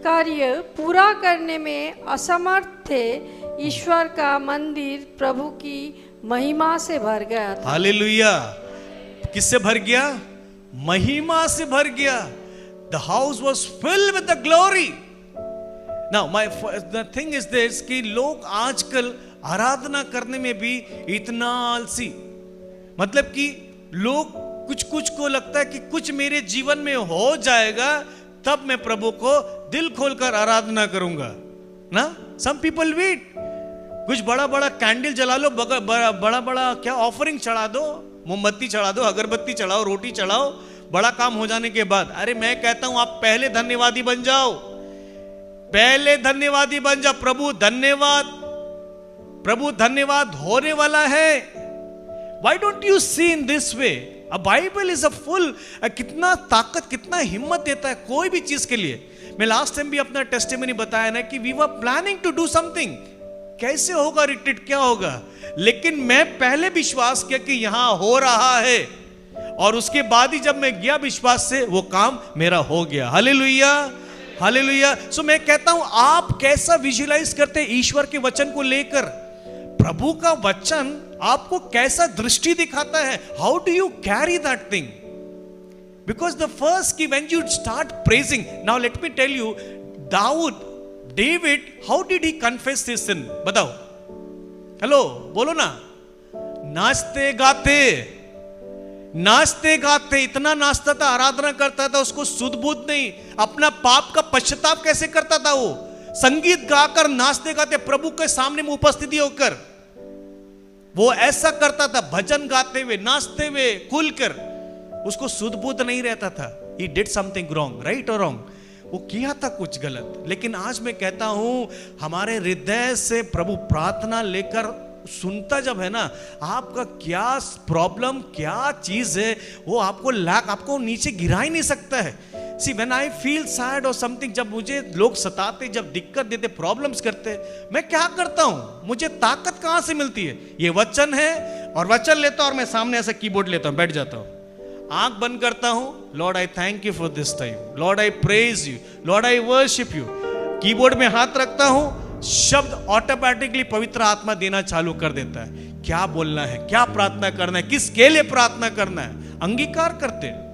कार्य पूरा करने में असमर्थ थे। ईश्वर का मंदिर प्रभु की महिमा से भर गया था। हालेलुया। किससे भर गया, महिमा से भर गया। The house was filled with the glory. Now, the thing is this कि लोग आजकल आराधना करने में भी इतना आलसी, मतलब कि लोग कुछ को लगता है कि कुछ मेरे जीवन में हो जाएगा तब मैं प्रभु को दिल खोलकर आराधना करूंगा ना. Some people wait. कुछ बड़ा बड़ा कैंडल जला लो, बड़ा बड़ा क्या ऑफरिंग चढ़ा दो, मोमबत्ती चढ़ा दो, अगरबत्ती चढ़ाओ, रोटी चढ़ाओ, बड़ा काम हो जाने के बाद. अरे मैं कहता हूं आप पहले धन्यवादी बन जाओ, पहले धन्यवादी बन जाओ. प्रभु धन्यवाद होने वाला है. Why don't you see in this way? A Bible is a full, कितना ताकत, कितना हिम्मत देता है कोई भी चीज के लिए. मैं लास्ट टाइम भी अपना टेस्टिमनी बताया ना कि we were planning to do something. कैसे होगा रिट्रीट, क्या होगा, लेकिन मैं पहले विश्वास किया कि यहां हो रहा है, और उसके बाद ही जब मैं गया विश्वास से वो काम मेरा हो गया. Hallelujah, hallelujah. सो मैं कहता हूं आप कैसा विजुअलाइज करते हैं ईश्वर के वचन को लेकर. प्रभु का वचन आपको कैसा दृष्टि दिखाता है. How do you carry that thing? Because the first key when you start praising. Now let me tell you, David, how did he confess his sin? बताओ, हेलो बोलो ना. नाचते गाते इतना नाचता था, आराधना करता था, उसको सुध बुध नहीं, अपना पाप का पश्चाताप कैसे करता था वो, संगीत गाकर नाचते गाते प्रभु के सामने में उपस्थिति होकर वो ऐसा करता था, भजन गाते हुए, नाचते हुए, खुलकर. उसको सुध बुध नहीं रहता था. He did something wrong, right or wrong? वो किया था कुछ गलत. लेकिन आज मैं कहता हूं हमारे हृदय से प्रभु प्रार्थना लेकर सुनता जब है ना, आपका क्या प्रॉब्लम, क्या चीज है, वो आपको नीचे गिरा ही नहीं सकता है. See, when I feel sad or something, जब मुझे लोग सताते, जब दिक्कत देते, प्रॉब्लम्स करते, मैं क्या करता हूं, मुझे ताकत कहां से मिलती है? ये वचन है, और वचन लेता हूं और मैं सामने ऐसा कीबोर्ड लेता हूं, बैठ जाता हूं, आंख बंद करता हूं. Lord I thank you for this time, Lord I praise you, Lord I worship you. Keyboard में हाथ रखता हूं, शब्द ऑटोमेटिकली पवित्र आत्मा देना चालू कर देता है. क्या बोलना है, क्या प्रार्थना करना है, किसके लिए प्रार्थना करना है, अंगीकार करते हैं.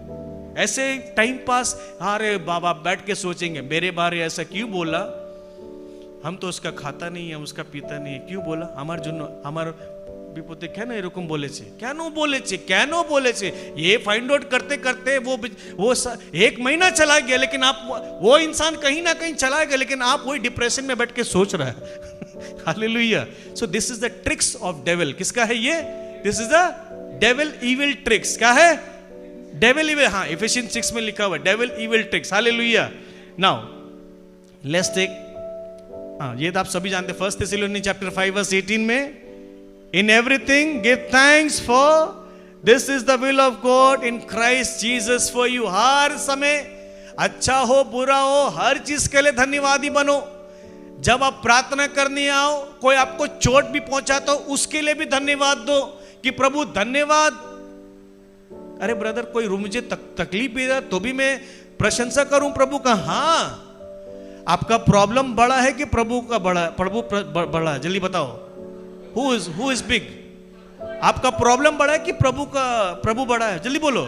ऐसे टाइम पास, अरे बाबा बैठ के सोचेंगे मेरे बारे ऐसा क्यों बोला, हम तो उसका खाता नहीं है, उसका पीता नहीं है, क्यों बोला, हमार विपत्ति क्या ना एरकम बोलेছে, क्यों बोलेছে, ये फाइंड आउट करते करते वो एक महीना चला गया, लेकिन आप वो इंसान कहीं ना कहीं चला गया, लेकिन आप वही डिप्रेशन में बैठ के सोच रहा है. Hallelujah. So this is the tricks of devil. किसका है ये? This is the devil evil tricks. क्या है? Devil evil. हाँ, इफिशियंस 6 में लिखा हुआ devil evil tricks. Hallelujah. Now let's take, ये तो आप सभी जानते हैं, 1 Thessalonians chapter 5 verse 18 में, in everything give thanks for this is the will of God in Christ Jesus for you. हर समय अच्छा हो बुरा हो, हर चीज के लिए धन्यवादी बनो. जब आप प्रार्थना करने आओ, कोई आपको चोट भी पहुंचाता हो, उसके लिए भी धन्यवाद दो कि प्रभु धन्यवाद. अरे ब्रदर, कोई मुझे तकलीफ भी है तो भी मैं प्रशंसा करूं प्रभु का. हाँ, आपका प्रॉब्लम बड़ा है कि प्रभु का बड़ा है? जल्दी बताओ, who is big? आपका प्रॉब्लम बड़ा है कि प्रभु बड़ा है? जल्दी बोलो.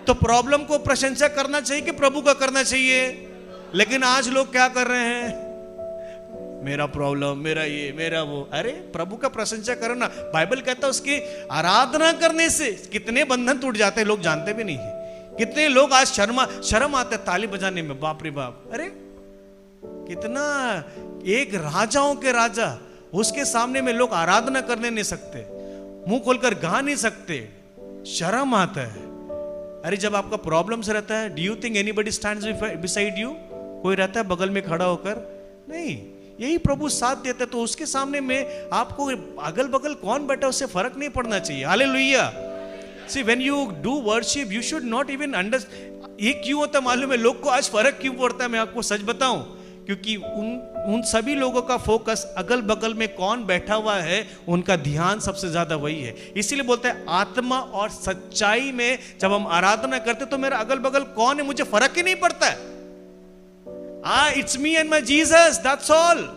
तो प्रॉब्लम को प्रशंसा करना चाहिए कि प्रभु का करना चाहिए? लेकिन आज लोग क्या कर रहे हैं, मेरा प्रॉब्लम, मेरा ये, मेरा वो. अरे प्रभु का प्रशंसा करो ना. बाइबल कहता है उसकी आराधना करने से कितने बंधन टूट जाते हैं, लोग जानते भी नहीं है. कितने लोग आज शर्म आते हैं ताली बजाने में. बाप रे बाप. अरे कितना, एक राजाओं के राजा, उसके सामने में लोग आराधना करने नहीं सकते, मुंह खोलकर गा नहीं सकते, शर्म आता है. अरे जब आपका प्रॉब्लम्स रहता है, do you think anybody stands beside you? कोई रहता है बगल में खड़ा होकर? नहीं. यही प्रभु साथ देता है, तो उसके सामने में आपको अगल बगल कौन बैठा उससे फर्क नहीं पड़ना चाहिए. Hallelujah. See, when you do worship, you should not even understand. ये क्यों होता मालूम है लोग को आज फर्क क्यों पड़ता है? मैं आपको सच बताऊं, क्योंकि उन सभी लोगों का फोकस अगल बगल में कौन बैठा हुआ है, उनका ध्यान सबसे ज्यादा वही है. इसीलिए बोलते हैं आत्मा और सच्चाई में जब हम आराधना करते तो मेरा अगल बगल कौन है मुझे फर्क ही नहीं पड़ता है. It's me and my Jesus, that's all.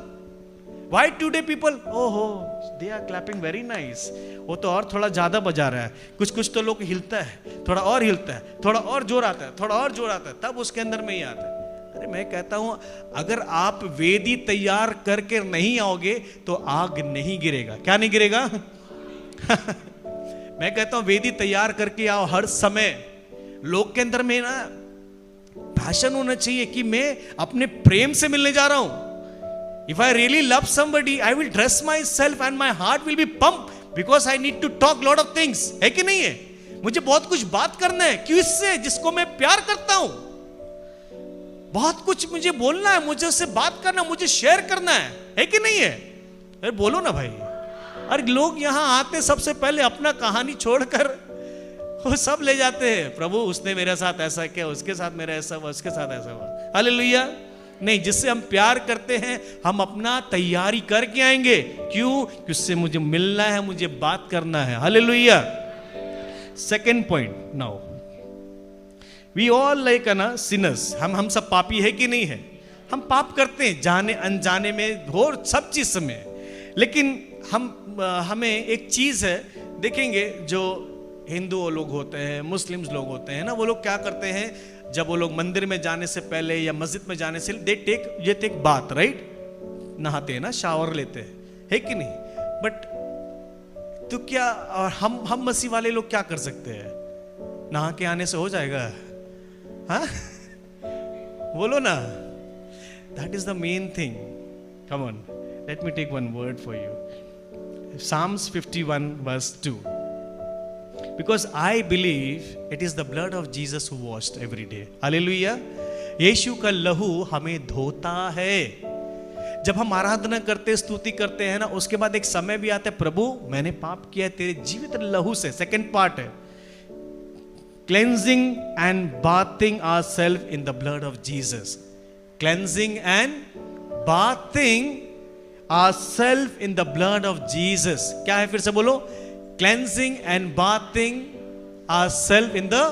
Why today people, oh, they are clapping very nice, वो तो और थोड़ा ज्यादा बजा रहा है, कुछ कुछ तो लोग हिलता है, थोड़ा और हिलता है, थोड़ा और जोर आता है, थोड़ा और जोर आता है, तब उसके अंदर में ही आता है। अरे मैं कहता हूं अगर आप वेदी तैयार करके नहीं आओगे तो आग नहीं गिरेगा। क्या नहीं गिरेगा? मैं कहता हूं वेदी तैयार करके आओ हर समय। लोग के अंदर में ना पैशन होना चाहिए कि मैं अपने प्रेम से मिलने जा रहा हूं। If I really love somebody I will dress my self and my heart will be pump because I need to talk lot of things. है कि नहीं है? मुझे बहुत कुछ बात करना है। क्यों? इससे जिसको मैं प्यार करता हूं, बहुत कुछ मुझे बोलना है, मुझे उससे बात करना, मुझे शेयर करना है कि नहीं है? अरे बोलो ना भाई। अरे लोग यहां आते सबसे पहले अपना कहानी छोड़कर वो सब ले जाते हैं, प्रभु उसने मेरे साथ ऐसा किया, उसके साथ मेरा ऐसा हुआ, उसके साथ ऐसा हुआ। हालेलुया। नहीं, जिससे हम प्यार करते हैं हम अपना तैयारी करके आएंगे। क्यों? कि उससे मुझे मिलना है, मुझे बात करना है। Hallelujah. Second point now, we all like ना सिनर्स, हम सब पापी है कि नहीं है? हम पाप करते हैं जाने अनजाने में, और सब चीज में। लेकिन हमें एक चीज है, देखेंगे जो हिंदू लोग होते हैं, मुस्लिम्स लोग होते हैं ना, वो लोग क्या करते हैं, जब वो लोग मंदिर में जाने से पहले या मस्जिद में जाने से दे टेक बात, राइट? नहाते हैं ना, शावर लेते हैं, है कि नहीं? बट तो क्या हम मसीह वाले लोग क्या कर सकते हैं? नहा के आने से हो जाएगा? हाँ बोलो ना। That is the main thing. Come on, let me take one word for you. Psalms 51 verse 2. Because I believe it is the blood of Jesus who washed every day. Hallelujah. यीशु का लहू हमें धोता है. जब हम आराधना करते, स्तुति करते हैं ना, उसके बाद एक समय भी आता है, प्रभु मैंने पाप किया है तेरे जीवित लहू से. सेकंड पार्ट है cleansing and bathing ourselves in the blood of Jesus. Cleansing and bathing ourselves in the blood of Jesus. क्या है? फिर से बोलो. Cleansing and bathing ourselves in the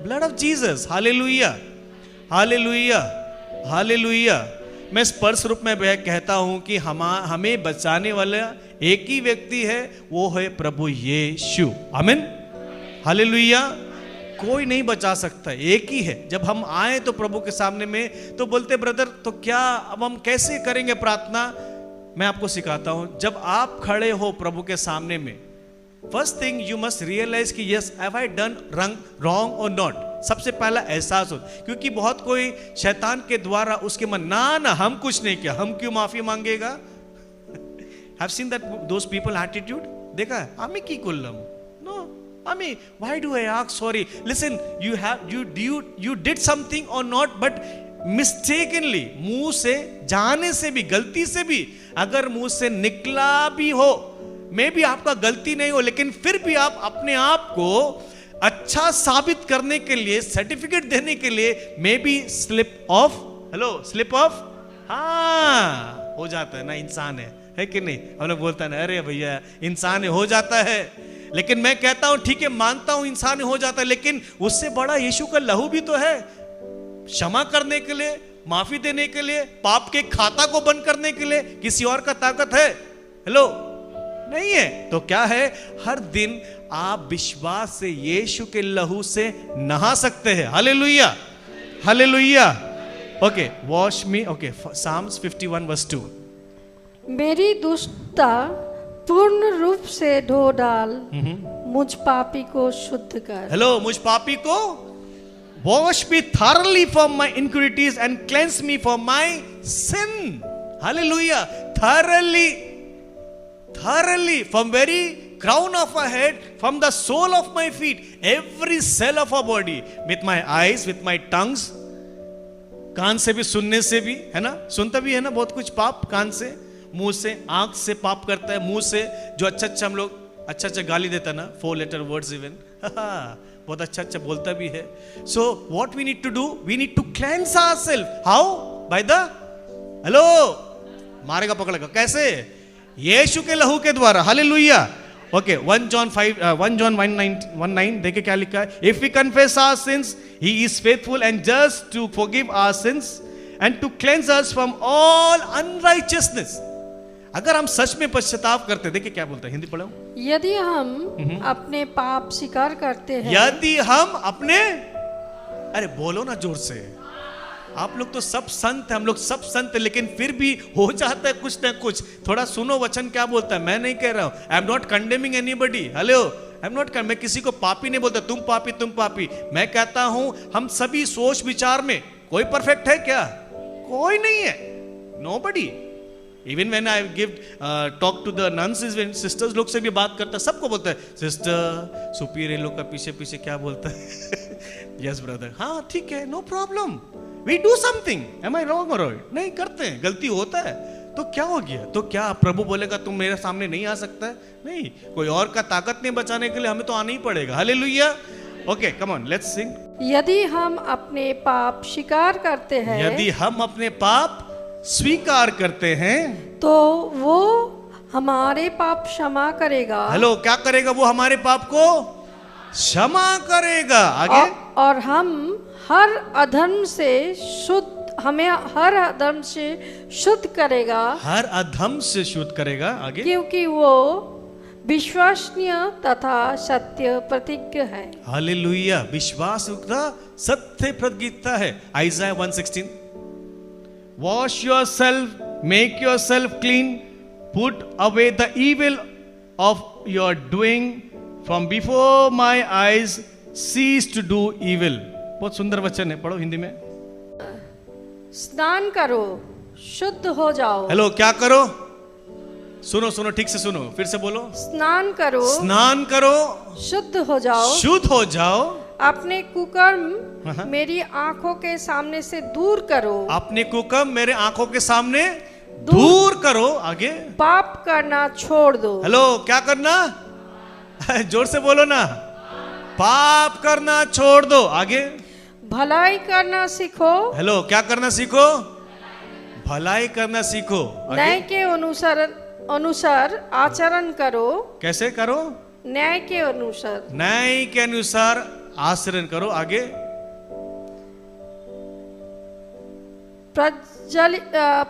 blood of Jesus. Hallelujah. Hallelujah. Hallelujah. मैं स्पर्श रूप में कहता हूं कि हमें बचाने वाला एक ही व्यक्ति है, वो है प्रभु यीशु. आमीन. हालेलुया. कोई नहीं बचा सकता, एक ही है. जब हम आए तो प्रभु के सामने में तो बोलते ब्रदर तो क्या अब हम कैसे करेंगे प्रार्थना? मैं आपको सिखाता हूं. जब आप खड़े हो प्रभु के सामने में, first thing you must realise कि yes have I done wrong और नॉट. सबसे पहला एहसास हो, क्योंकि बहुत कोई शैतान के द्वारा उसके मन ना हम कुछ नहीं किया, हम क्यों माफी मांगेगा. Have seen that those people attitude. देखा है? आमी की कुल्लम. नो आमी, why do I ask sorry? Listen, you did something or not, but mistakenly, मुंह से जाने से भी, गलती से भी अगर मुंह से निकला भी हो, मे भी आपका गलती नहीं हो, लेकिन फिर भी आप अपने आप को अच्छा साबित करने के लिए, सर्टिफिकेट देने के लिए, may be slip of. Hello, slip of. हाँ, हो जाता है ना, इंसान है कि नहीं? हम लोग बोलता है ना, अरे भैया इंसान हो जाता है. लेकिन मैं कहता हूं ठीक है, मानता हूं इंसान हो जाता है, लेकिन उससे बड़ा यीशु का लहू भी तो है, क्षमा करने के लिए, माफी देने के लिए, पाप के खाता को बंद करने के लिए. किसी और का ताकत है? हेलो, नहीं है. तो क्या है? हर दिन आप विश्वास से यीशु के लहू से नहा सकते हैं. Hallelujah. Hallelujah. Okay, wash me. Okay, Psalms 51 verse 2. मेरी दुष्टता पूर्ण रूप से धो डाल, मुझ पापी को शुद्ध कर. हेलो, मुझ पापी को wash me thoroughly from my iniquities and cleanse me from my sin. Hallelujah. Thoroughly, from very crown of our head, from the sole of my feet, every cell of our body, with my eyes, with my tongues. कान से भी, सुनने से भी, है ना, सुनता भी है ना बहुत कुछ पाप. कान से, मुंह से, आंख से पाप करता है. मुंह से जो अच्छा हम लोग अच्छा गाली देता ना, 4 letter words even, बहुत अच्छा बोलता भी है. So what we need to do? We need to cleanse ourselves. How? By the, hello, मारेगा पकड़ेगा. कैसे? यीशु के लहू के द्वारा. हालेलुया. ओके, 1 John 1:9 देखिए क्या लिखा है. If we confess our sins, he is faithful and just to forgive our sins and to cleanse us from all unrighteousness. अगर हम सच में पश्चाताप करते, देखिए क्या बोलता है, हिंदी पढ़ो। यदि हम अपने पाप स्वीकार करते हैं, यदि हम अपने, अरे बोलो ना जोर से, आप लोग तो सब संत हैं, हम लोग सब संत हैं, लेकिन फिर भी हो जाता है कुछ ना कुछ। थोड़ा सुनो वचन क्या बोलता है। मैं नहीं कह रहा हूं, I am not condemning anybody, hello, I am not, मैं किसी को पापी नहीं बोलता, तुम पापी तुम पापी। मैं कहता हूं हम सभी सोच विचार में, कोई परफेक्ट है क्या? कोई नहीं है, nobody. Even when I give talk to the nuns, sisters लोग से भी बात करता है, सबको बोलता है सिस्टर, सुपीरियर लोग का पीछे पीछे क्या बोलता है यस ब्रदर, हाँ ठीक है, no problem, we do something, am I wrong और नहीं करते हैं, गलती होता है तो क्या हो गया? तो क्या प्रभु बोलेगा तुम मेरे सामने नहीं आ सकता है? नहीं, कोई और का ताकत नहीं बचाने के लिए, हमें तो आना ही पड़ेगा। Hallelujah. Okay, come on, let's सिंग। यदि हम अपने पाप स्वीकार करते हैं, यदि हम अपने पाप स्वीकार करते हैं, तो वो हमारे पाप क्षमा करेगा। हेलो, क्या करेगा? वो हमारे पाप को क्षमा करेगा। आगे, और हम हर अधर्म से शुद्ध, हमें हर अधर्म से शुद्ध करेगा। हर अधर्म से शुद्ध करेगा। आगे, क्योंकि वो विश्वसनीय तथा सत्य प्रतिज्ञ है। हालेलुया। विश्वास सत्य प्रतिज्ञा है। Isaiah 1:16, wash yourself, make yourself clean, put away the evil of your doing from before my eyes, cease to do evil. बहुत सुंदर वचन है, पढ़ो हिंदी में। स्नान करो, शुद्ध हो जाओ। हेलो, क्या करो? सुनो सुनो, ठीक से सुनो, फिर से बोलो। स्नान करो, स्नान करो, शुद्ध हो जाओ, शुद्ध हो जाओ। अपने कुकर्म मेरी आंखों के सामने से दूर करो। अपने कुकर्म मेरे आंखों के सामने दूर करो। आगे, पाप करना छोड़ दो। हेलो, क्या करना? जोर से बोलो ना, पाप करना छोड़ दो। आगे, भलाई करना सीखो। हेलो, क्या करना सीखो? भलाई करना सीखो। न्याय के अनुसार आचरण करो। कैसे करो? न्याय के अनुसार, न्याय के अनुसार आचरण करो। आगे,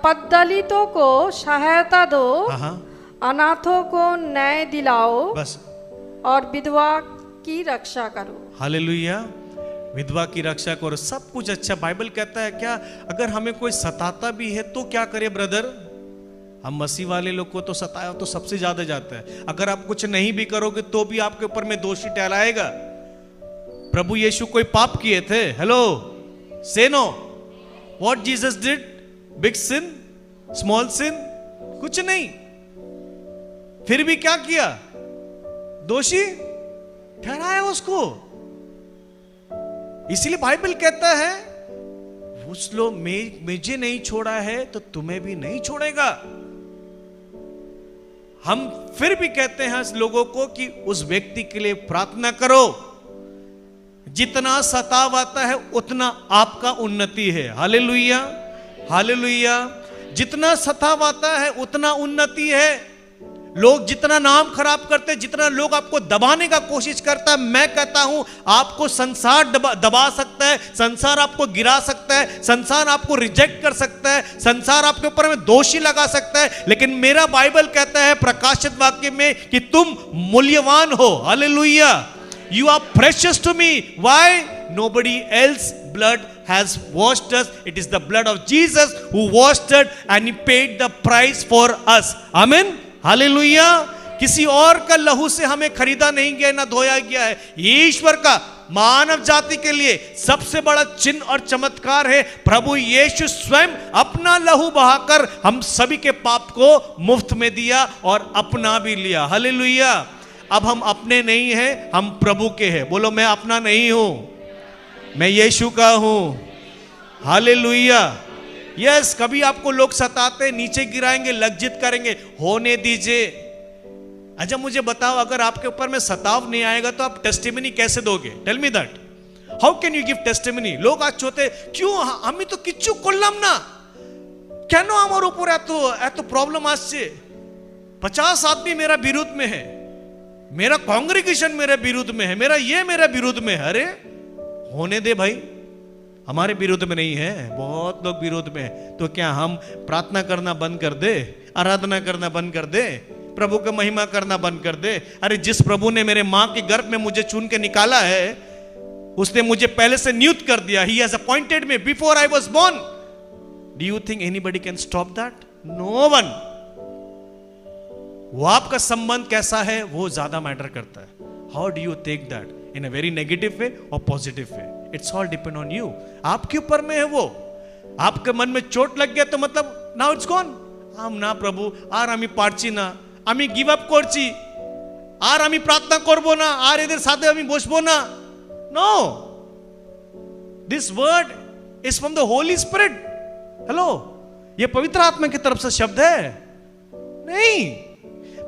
पददलितों को सहायता दो, हाँ, अनाथों को न्याय दिलाओ, बस, और विधवा की रक्षा करो। हालेलुया। विधवा की रक्षा करो, सब कुछ अच्छा। बाइबल कहता है क्या, अगर हमें कोई सताता भी है तो क्या करे ब्रदर? हम मसीह वाले लोग को तो सताया तो सबसे ज्यादा जाता है। अगर आप कुछ नहीं भी करोगे तो भी आपके ऊपर में दोषी ठहराएगा। प्रभु यीशु कोई पाप किए थे? Hello, say no, what Jesus did? Big sin, small sin? कुछ नहीं। फिर भी क्या किया? दोषी ठहराया उसको। इसलिए बाइबल कहता है उस लोग मुझे नहीं छोड़ा है तो तुम्हें भी नहीं छोड़ेगा। हम फिर भी कहते हैं लोगों को कि उस व्यक्ति के लिए प्रार्थना करो। जितना सताव आता है उतना आपका उन्नति है। Hallelujah, hallelujah. जितना सताव आता है उतना उन्नति है। लोग जितना नाम खराब करते, जितना लोग आपको दबाने का कोशिश करता है, मैं कहता हूं आपको संसार दबा सकता है, संसार आपको गिरा सकता है, संसार आपको रिजेक्ट कर सकता है, संसार आपके ऊपर में दोषी लगा सकता है, लेकिन मेरा बाइबल कहता है प्रकाशित वाक्य में कि तुम मूल्यवान हो। Hallelujah. You are precious to me. Why? Nobody else blood has washed us. It is the blood of Jesus who washed us and he paid the price for us. Amen. Hallelujah. किसी और का लहू से हमें खरीदा नहीं गया, ना धोया गया है। ईश्वर का मानव जाति के लिए सबसे बड़ा चिन्ह और चमत्कार है प्रभु यीशु स्वयं अपना लहू बहाकर हम सभी के पाप को मुफ्त में दिया और अपना भी लिया। हालेलुया। अब हम अपने नहीं हैं, हम प्रभु के हैं। बोलो, मैं अपना नहीं हूं, मैं यीशु का हूं। हालेलुया। यस, कभी आपको लोग सताते, नीचे गिराएंगे, लज्जित करेंगे, होने दीजिए। अच्छा मुझे बताओ, अगर आपके ऊपर में सताव नहीं आएगा तो आप टेस्टिमनी कैसे दोगे? Tell me that, how can you give testimony? लोग आज चोते क्यों हमें तो किच्छु कोल्लम ना, केनो हमारे ऊपर एतो प्रॉब्लम आसছে? 50 आदमी मेरा विरोध में है, मेरा कांग्रेगेशन मेरे विरुद्ध में है, मेरा विरुद्ध में है। अरे होने दे भाई, हमारे विरोध में नहीं है, बहुत लोग विरोध में है। तो क्या हम प्रार्थना करना बंद कर दे, आराधना करना बंद कर दे, प्रभु का महिमा करना बंद कर दे? अरे जिस प्रभु ने मेरे मां के गर्भ में मुझे चुन के निकाला है, उसने मुझे पहले से नियुक्त कर दिया। He has appointed me before I was born. Do you think anybody can stop that? No one. वो आपका संबंध कैसा है वो ज्यादा मैटर करता है। How do you take that? In a very negative way or positive way? It's all depend on you. आपके ऊपर में है वो। आपके मन में चोट लग गया तो मतलब now it's gone. हम ना प्रभु আর আমি পারছি না, আমি গিভ আপ করছি, আর আমি প্রার্থনা করব না, আর এদের সাথে আমি বসবো না। No. This word is from the Holy Spirit. Hello. ये पवित्र आत्मा की तरफ से शब्द है? नहीं।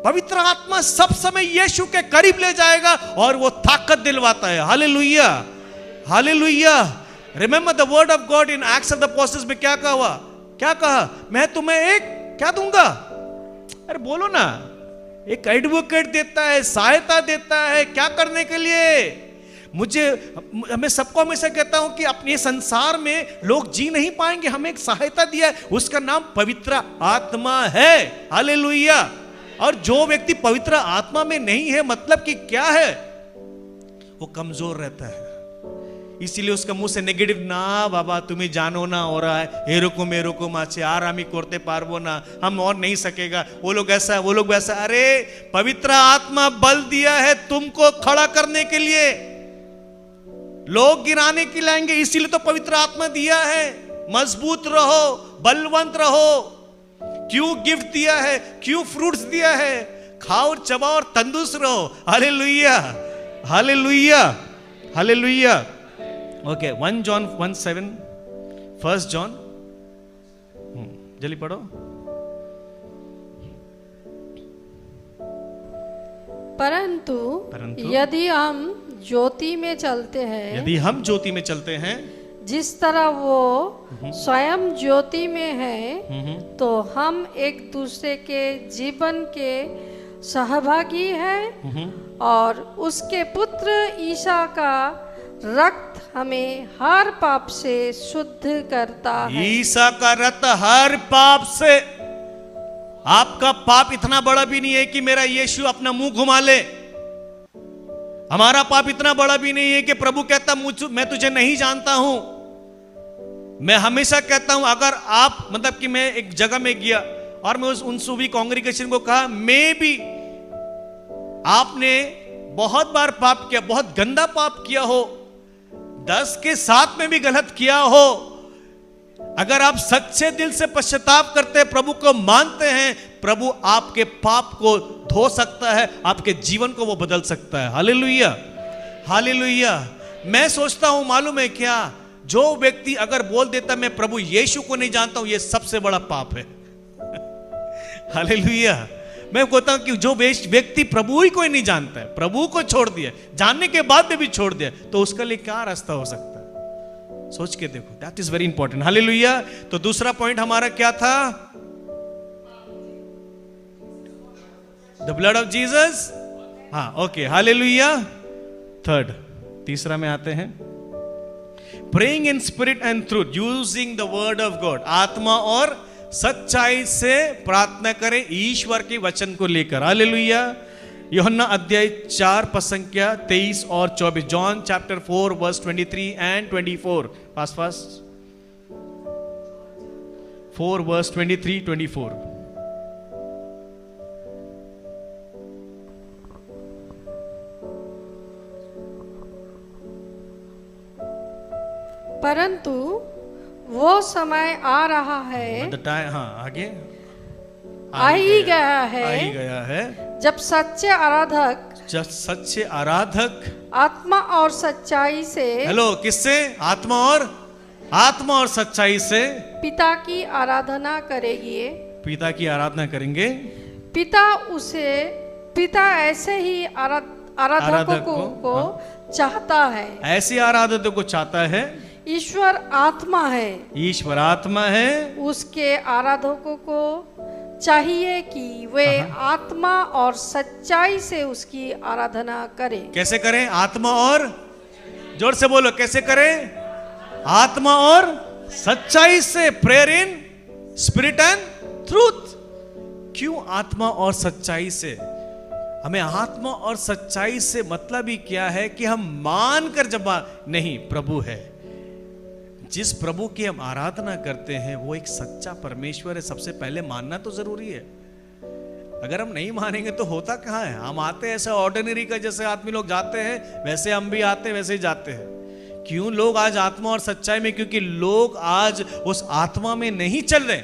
पवित्र आत्मा सब समय यीशु के करीब ले जाएगा और वो ताकत दिलवाता है। Hallelujah, hallelujah. Remember the word of God in acts of the apostles में क्या कहा? क्या कहा? मैं तुम्हें एक क्या दूंगा? अरे बोलो ना। एक एडवोकेट देता है, सहायता देता है, क्या करने के लिए? मैं सबको हमेशा कहता हूं कि अपने संसार में लोग जी नहीं पाएंगे, हमें एक सहायता दिया है, उसका नाम पवित्र आत्मा है। हालेलुया। और जो व्यक्ति पवित्र आत्मा में नहीं है, मतलब कि क्या है? वो कमजोर रहता है। इसीलिए उसका मुंह से नेगेटिव ना बाबा तुम्हें जानो ना हो रहा है, एरकम एरकम आछे, আর আমি করতে পারবো না, हम और नहीं सकेगा, वो लोग ऐसा है, वो लोग वैसा। अरे पवित्र आत्मा बल दिया है तुमको खड़ा करने के लिए, लोग गिराने के लाएंगे, इसीलिए तो पवित्र आत्मा दिया है। मजबूत रहो, बलवंत रहो। क्यों गिफ्ट दिया है, क्यों फ्रूट्स दिया है? खाओ, चबाओ और तंदुरुस्त रहो। Hallelujah, hallelujah, hallelujah. Okay, 1 John 1:7, 1 John, जल्दी पढ़ो। परंतु यदि हम ज्योति में चलते हैं, यदि हम ज्योति में चलते हैं, जिस तरह वो स्वयं ज्योति में है, तो हम एक दूसरे के जीवन के सहभागी हैं और उसके पुत्र ईसा का रक्त हमें हर पाप से शुद्ध करता है। ईसा का रक्त हर पाप से। आपका पाप इतना बड़ा भी नहीं है कि मेरा यीशु अपना मुंह घुमा ले। हमारा पाप इतना बड़ा भी नहीं है कि प्रभु कहता मैं तुझे नहीं जानता हूं। मैं हमेशा कहता हूं, अगर आप मतलब कि मैं एक जगह में गया और मैं उन सभी कांग्रीगेशन को कहा, मे भी आपने बहुत बार पाप किया, बहुत गंदा पाप किया हो, 10 के 7 में भी गलत किया हो, अगर आप सच्चे दिल से पश्चाताप करते हैं, प्रभु को मानते हैं, प्रभु आपके पाप को धो सकता है, आपके जीवन को वो बदल सकता है। Hallelujah, hallelujah. मैं सोचता हूं, मालूम है क्या, जो व्यक्ति अगर बोल देता मैं प्रभु यीशु को नहीं जानता हूं, ये सबसे बड़ा पाप है। हालेलुया। मैं कहता हूं कि जो व्यक्ति प्रभु ही कोई नहीं जानता है, प्रभु को छोड़ दिया, जानने के बाद में भी छोड़ दिया, तो उसके लिए क्या रास्ता हो सकता है? सोच के देखो। That is very important. Hallelujah. तो दूसरा पॉइंट हमारा क्या था? The blood of Jesus. हाँ, ओके, हालेलुया। थर्ड, तीसरा में आते हैं, praying in spirit and truth, using the word of God. आत्मा और सच्चाई से प्रार्थना करें ईश्वर के वचन को लेकर। हालेलुया। यूहन्ना अध्याय 4 पद संख्या 23 और 24। John chapter 4 verse 23 and 24। Fast fast. 4 verse 23, 24। परंतु वो समय आ रहा है, हाँ, आगे आ ही गया है, आ ही गया है, जब सच्चे आराधक आत्मा और सच्चाई से, हेलो, किससे? आत्मा और सच्चाई से पिता की आराधना करेंगे। पिता की आराधना करेंगे। पिता ऐसे ही आराधकों को चाहता है। ऐसे आराधकों को चाहता है। ईश्वर आत्मा है। ईश्वर आत्मा है। उसके आराधकों को चाहिए कि वे आत्मा और सच्चाई से उसकी आराधना करें। कैसे करें? आत्मा और, जोर से बोलो, कैसे करें? आत्मा और सच्चाई से, prayer in spirit and truth. क्यों आत्मा और सच्चाई से? हमें आत्मा और सच्चाई से मतलब ही क्या है कि हम मान कर जब नहीं, प्रभु है, जिस प्रभु की हम आराधना करते हैं वो एक सच्चा परमेश्वर है, सबसे पहले मानना तो जरूरी है। अगर हम नहीं मानेंगे तो होता कहाँ है? हम आते हैं ऐसे ऑर्डिनरी का, जैसे आदमी लोग जाते हैं वैसे हम भी आते हैं, वैसे ही जाते हैं। क्यों लोग आज आत्मा और सच्चाई में? क्योंकि लोग आज उस आत्मा में नहीं चल रहे,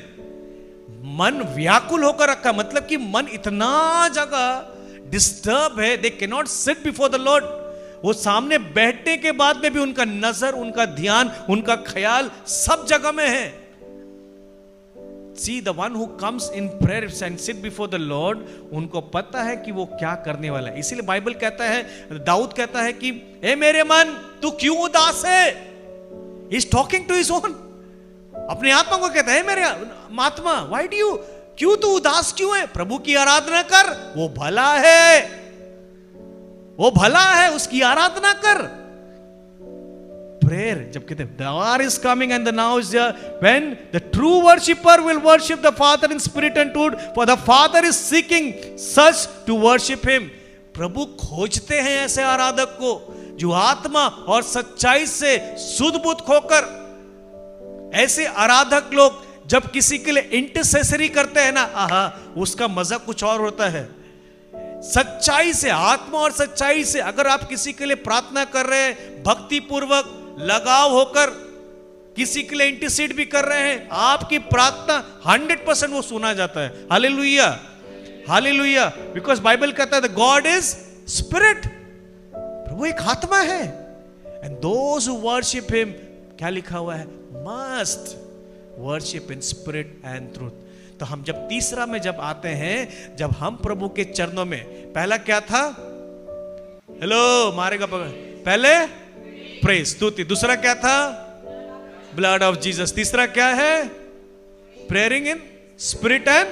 मन व्याकुल होकर रखा, मतलब कि मन इतना जगह डिस्टर्ब है, they can not sit before the Lord. वो सामने बैठने के बाद में भी उनका नजर, उनका ध्यान, उनका ख्याल सब जगह में है। See the one who comes in prayer and sit before the Lord, उनको पता है कि वो क्या करने वाला है। इसीलिए बाइबल कहता है, दाऊद कहता है कि ए मेरे मन तू क्यों उदास है? He is talking to his own, अपने आत्मा को कहता है मेरे आत्मा, why do you, क्यों तू उदास क्यों है? प्रभु की आराधना कर, वो भला है, वो भला है, उसकी आराधना कर। Prayer, जब कहते हैं the hour is coming and the now is here when the true worshipper will worship the Father in spirit and truth, for the Father is seeking such to worship him। प्रभु खोजते हैं ऐसे आराधक को जो आत्मा और सच्चाई से शुद्ध बुद्ध खोकर। ऐसे आराधक लोग जब किसी के लिए इंटरसेसरी करते हैं ना, आहा, उसका मजा कुछ और होता है। सच्चाई से, आत्मा और सच्चाई से अगर आप किसी के लिए प्रार्थना कर रहे हैं, भक्ति पूर्वक लगाव होकर किसी के लिए इंटरसीड भी कर रहे हैं, आपकी प्रार्थना 100% वो सुना जाता है। हालेलुया, हालेलुया, बिकॉज बाइबल कहता है गॉड इज स्पिरिट, प्रभु एक आत्मा है। And those who worship him, क्या लिखा हुआ है? Must worship in spirit and truth. तो हम जब तीसरा में जब आते हैं, जब हम प्रभु के चरणों में, पहला क्या था? हेलो मारेगा पहले प्रेज, स्तुति। दूसरा क्या था? Blood of Jesus. तीसरा क्या है? प्रेयरिंग इन स्पिरिट एंड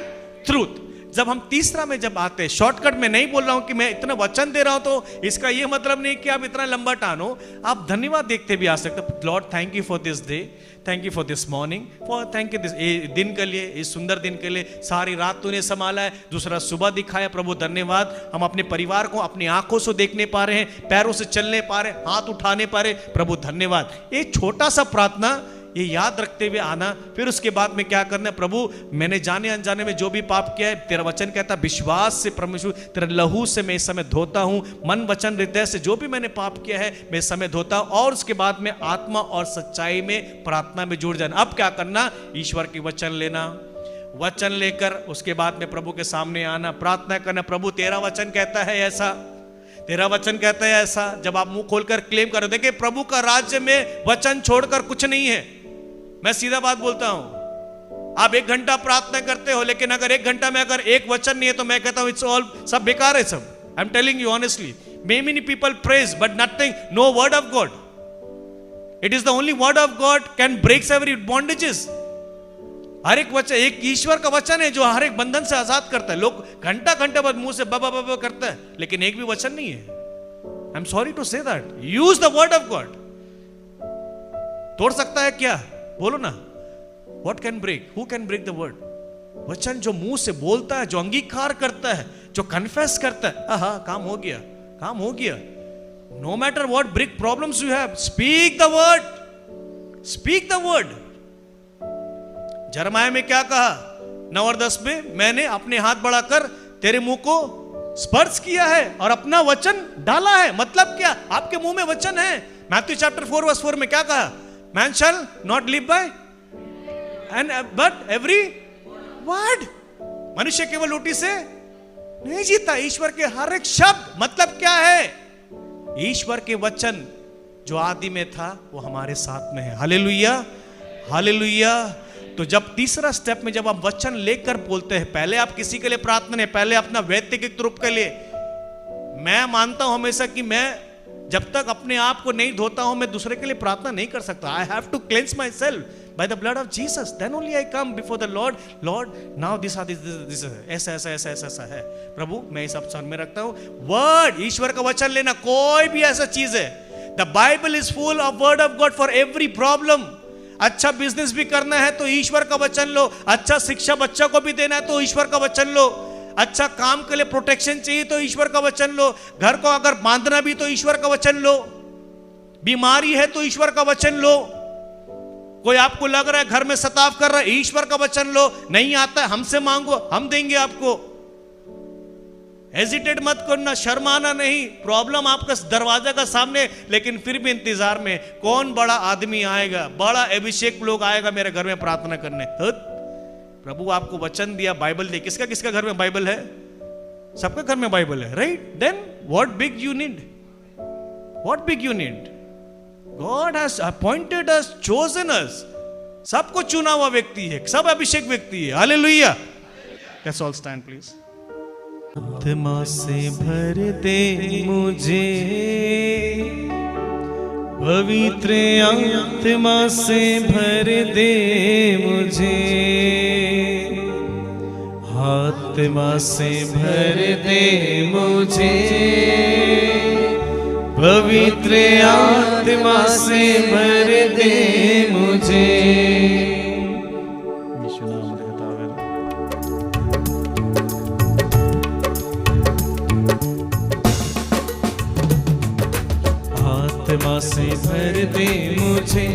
ट्रूथ। जब हम तीसरा में जब आते हैं, शॉर्टकट में नहीं बोल रहा हूं कि मैं इतना वचन दे रहा हूं तो इसका यह मतलब नहीं कि आप इतना लंबा टानो, आप धन्यवाद देखते भी आ सकते। Lord thank you for this day, thank you for this morning, for thank you this दिन के लिए, इस सुंदर दिन के लिए। सारी रात तूने संभाला है, दूसरा सुबह दिखाया, प्रभु धन्यवाद। हम अपने परिवार को अपनी आंखों से देखने पा रहे हैं, पैरों से चलने पा रहे, हाथ उठाने पा रहे, प्रभु धन्यवाद। एक छोटा सा प्रार्थना ये याद रखते हुए आना। फिर उसके बाद में क्या करना है? प्रभु मैंने जाने अनजाने में जो भी पाप किया है, तेरा वचन कहता विश्वास से परमेश्वर तेरे लहू से मैं इस समय धोता हूं, मन वचन हृदय से जो भी मैंने पाप किया है मैं इस समय धोता हूं। और उसके बाद में आत्मा और सच्चाई में प्रार्थना में जुड़ जाना। अब क्या करना? ईश्वर की वचन लेना, वचन लेकर उसके बाद में प्रभु के सामने आना, प्रार्थना करना। प्रभु तेरा वचन कहता है ऐसा, तेरा वचन कहता है ऐसा। जब आप मुंह खोलकर क्लेम करो, देखिए प्रभु का राज्य में वचन छोड़कर कुछ नहीं है। मैं सीधा बात बोलता हूं, आप 1 घंटा प्रार्थना करते हो, लेकिन अगर 1 घंटा में अगर एक वचन नहीं है तो मैं कहता हूं इट्स ऑल, सब बेकार है सब। I am telling you honestly, many people praise but nothing, no word of God. It is the only word of God can breaks every bondages. हर एक वचन एक ईश्वर का वचन है जो हर एक बंधन से आजाद करता है। लोग घंटा घंटा बाद मुंह से बाबा बाबा करता है, लेकिन एक भी वचन नहीं है। I am sorry to say that, use the word of God. तोड़ सकता है क्या? बोलो ना, what can break? Who can break the word? वचन जो मुंह से बोलता है, जो अंगीकार करता है, जो कन्फेस करता है, आहा, काम हो गया, काम हो गया। No matter what big problems you have, speak the word, speak the word. यिर्मयाह में क्या कहा? 9 और 10 में, मैंने अपने हाथ बढ़ाकर तेरे मुंह को स्पर्श किया है और अपना वचन डाला है। मतलब क्या? आपके मुंह में वचन है। मैथ्यू चैप्टर 4 वर्स 4 में क्या कहा? Man shall not live by and but every word। मनुष्य केवल रोटी से नहीं जीता, ईश्वर के हर एक शब्द। मतलब क्या है? ईश्वर के वचन जो आदि में था वो हमारे साथ में है। Hallelujah, hallelujah. तो जब तीसरा स्टेप में जब आप वचन लेकर बोलते हैं, पहले आप किसी के लिए प्रार्थना नहीं, पहले अपना व्यक्तिगत रूप के लिए। मैं मानता हूं हमेशा कि मैं जब तक अपने आप को नहीं धोता हूं, मैं दूसरे के लिए प्रार्थना नहीं कर सकता। I have to cleanse my self by the blood of Jesus, then only I come before the Lord. Lord now this ऐसा ऐसा ऐसा ऐसा ऐसा है, प्रभु मैं इस सब में रखता हूं। वर्ड, ईश्वर का वचन लेना, कोई भी ऐसा चीज है the Bible is full of word of God for every problem. अच्छा बिजनेस भी करना है तो ईश्वर का वचन लो, अच्छा शिक्षा बच्चा को भी देना है तो ईश्वर का वचन लो, अच्छा काम के लिए प्रोटेक्शन चाहिए तो ईश्वर का वचन लो, घर को अगर बांधना भी तो ईश्वर का वचन लो, बीमारी है तो ईश्वर का वचन लो, कोई आपको लग रहा है घर में सताव कर रहा है, ईश्वर का वचन लो, नहीं आता है हमसे मांगो हम देंगे आपको। हेजिटेट मत करना, शर्माना नहीं, प्रॉब्लम आपका दरवाजा का सामने, लेकिन फिर भी इंतजार में कौन बड़ा आदमी आएगा, बड़ा अभिषेक लोग आएगा मेरे घर में प्रार्थना करने। प्रभु आपको वचन दिया, बाइबल दिया, किसका किसका घर में बाइबल है? सबका घर में बाइबल है, right? Then what big you need, what big you need? God has appointed us, chosen us. सबको चुना हुआ व्यक्ति है, सब अभिषेक व्यक्ति है। Hallelujah. Let's all stand please. आत्मा से भर दे मुझे, पवित्र आत्मा से भर दे मुझे, आत्मा से भर दे मुझे, पवित्र आत्मा से भर दे मुझे। यीशु नाम रहता है। आत्मा से भर दे मुझे,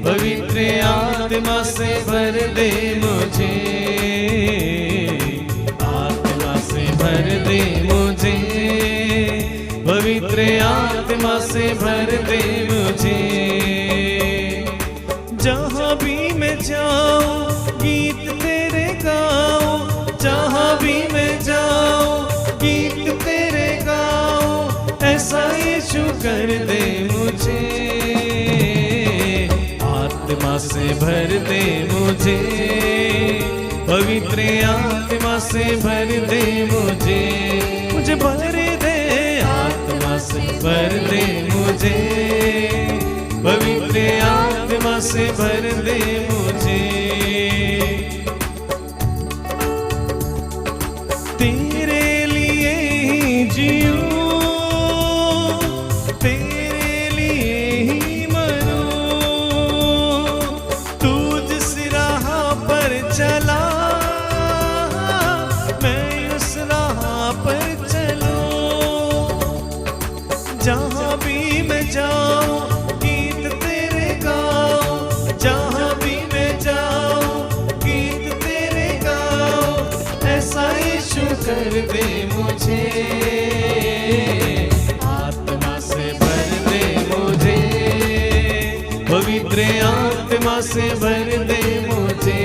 पवित्र आत्मा से भर दे मुझे, आत्मा से भर दे मुझे, पवित्र आत्मा से भर दे मुझे। जहाँ भी मैं जाऊँ गीत तेरे गाऊँ, जहाँ भी मैं जाऊँ गीत तेरे गाऊँ, ऐसा यीशु कर दे मुझे। आत्मा से भर दे मुझे, पवित्र आत्मा से भर दे मुझे, मुझे भर दे आत्मा से भर दे मुझे, पवित्र आत्मा से भर दे मुझे। तेरे लिए ही जीऊं, तेरे लिए ही मरूं, तू जिस राह पर चला मैं उस राह पर चलूं। जहाँ भी मैं जाऊँ गीत तेरे गाऊँ, जहाँ भी मैं जाऊँ गीत तेरे गाऊँ, ऐसा यीशु कर दे मुझे। आत्मा से भर दे मुझे, पवित्र आत्मा से भर दे मुझे,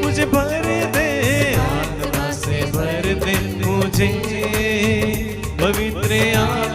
मुझे भर दे आत्मा से भर दे मुझे, पवित्र आत्मा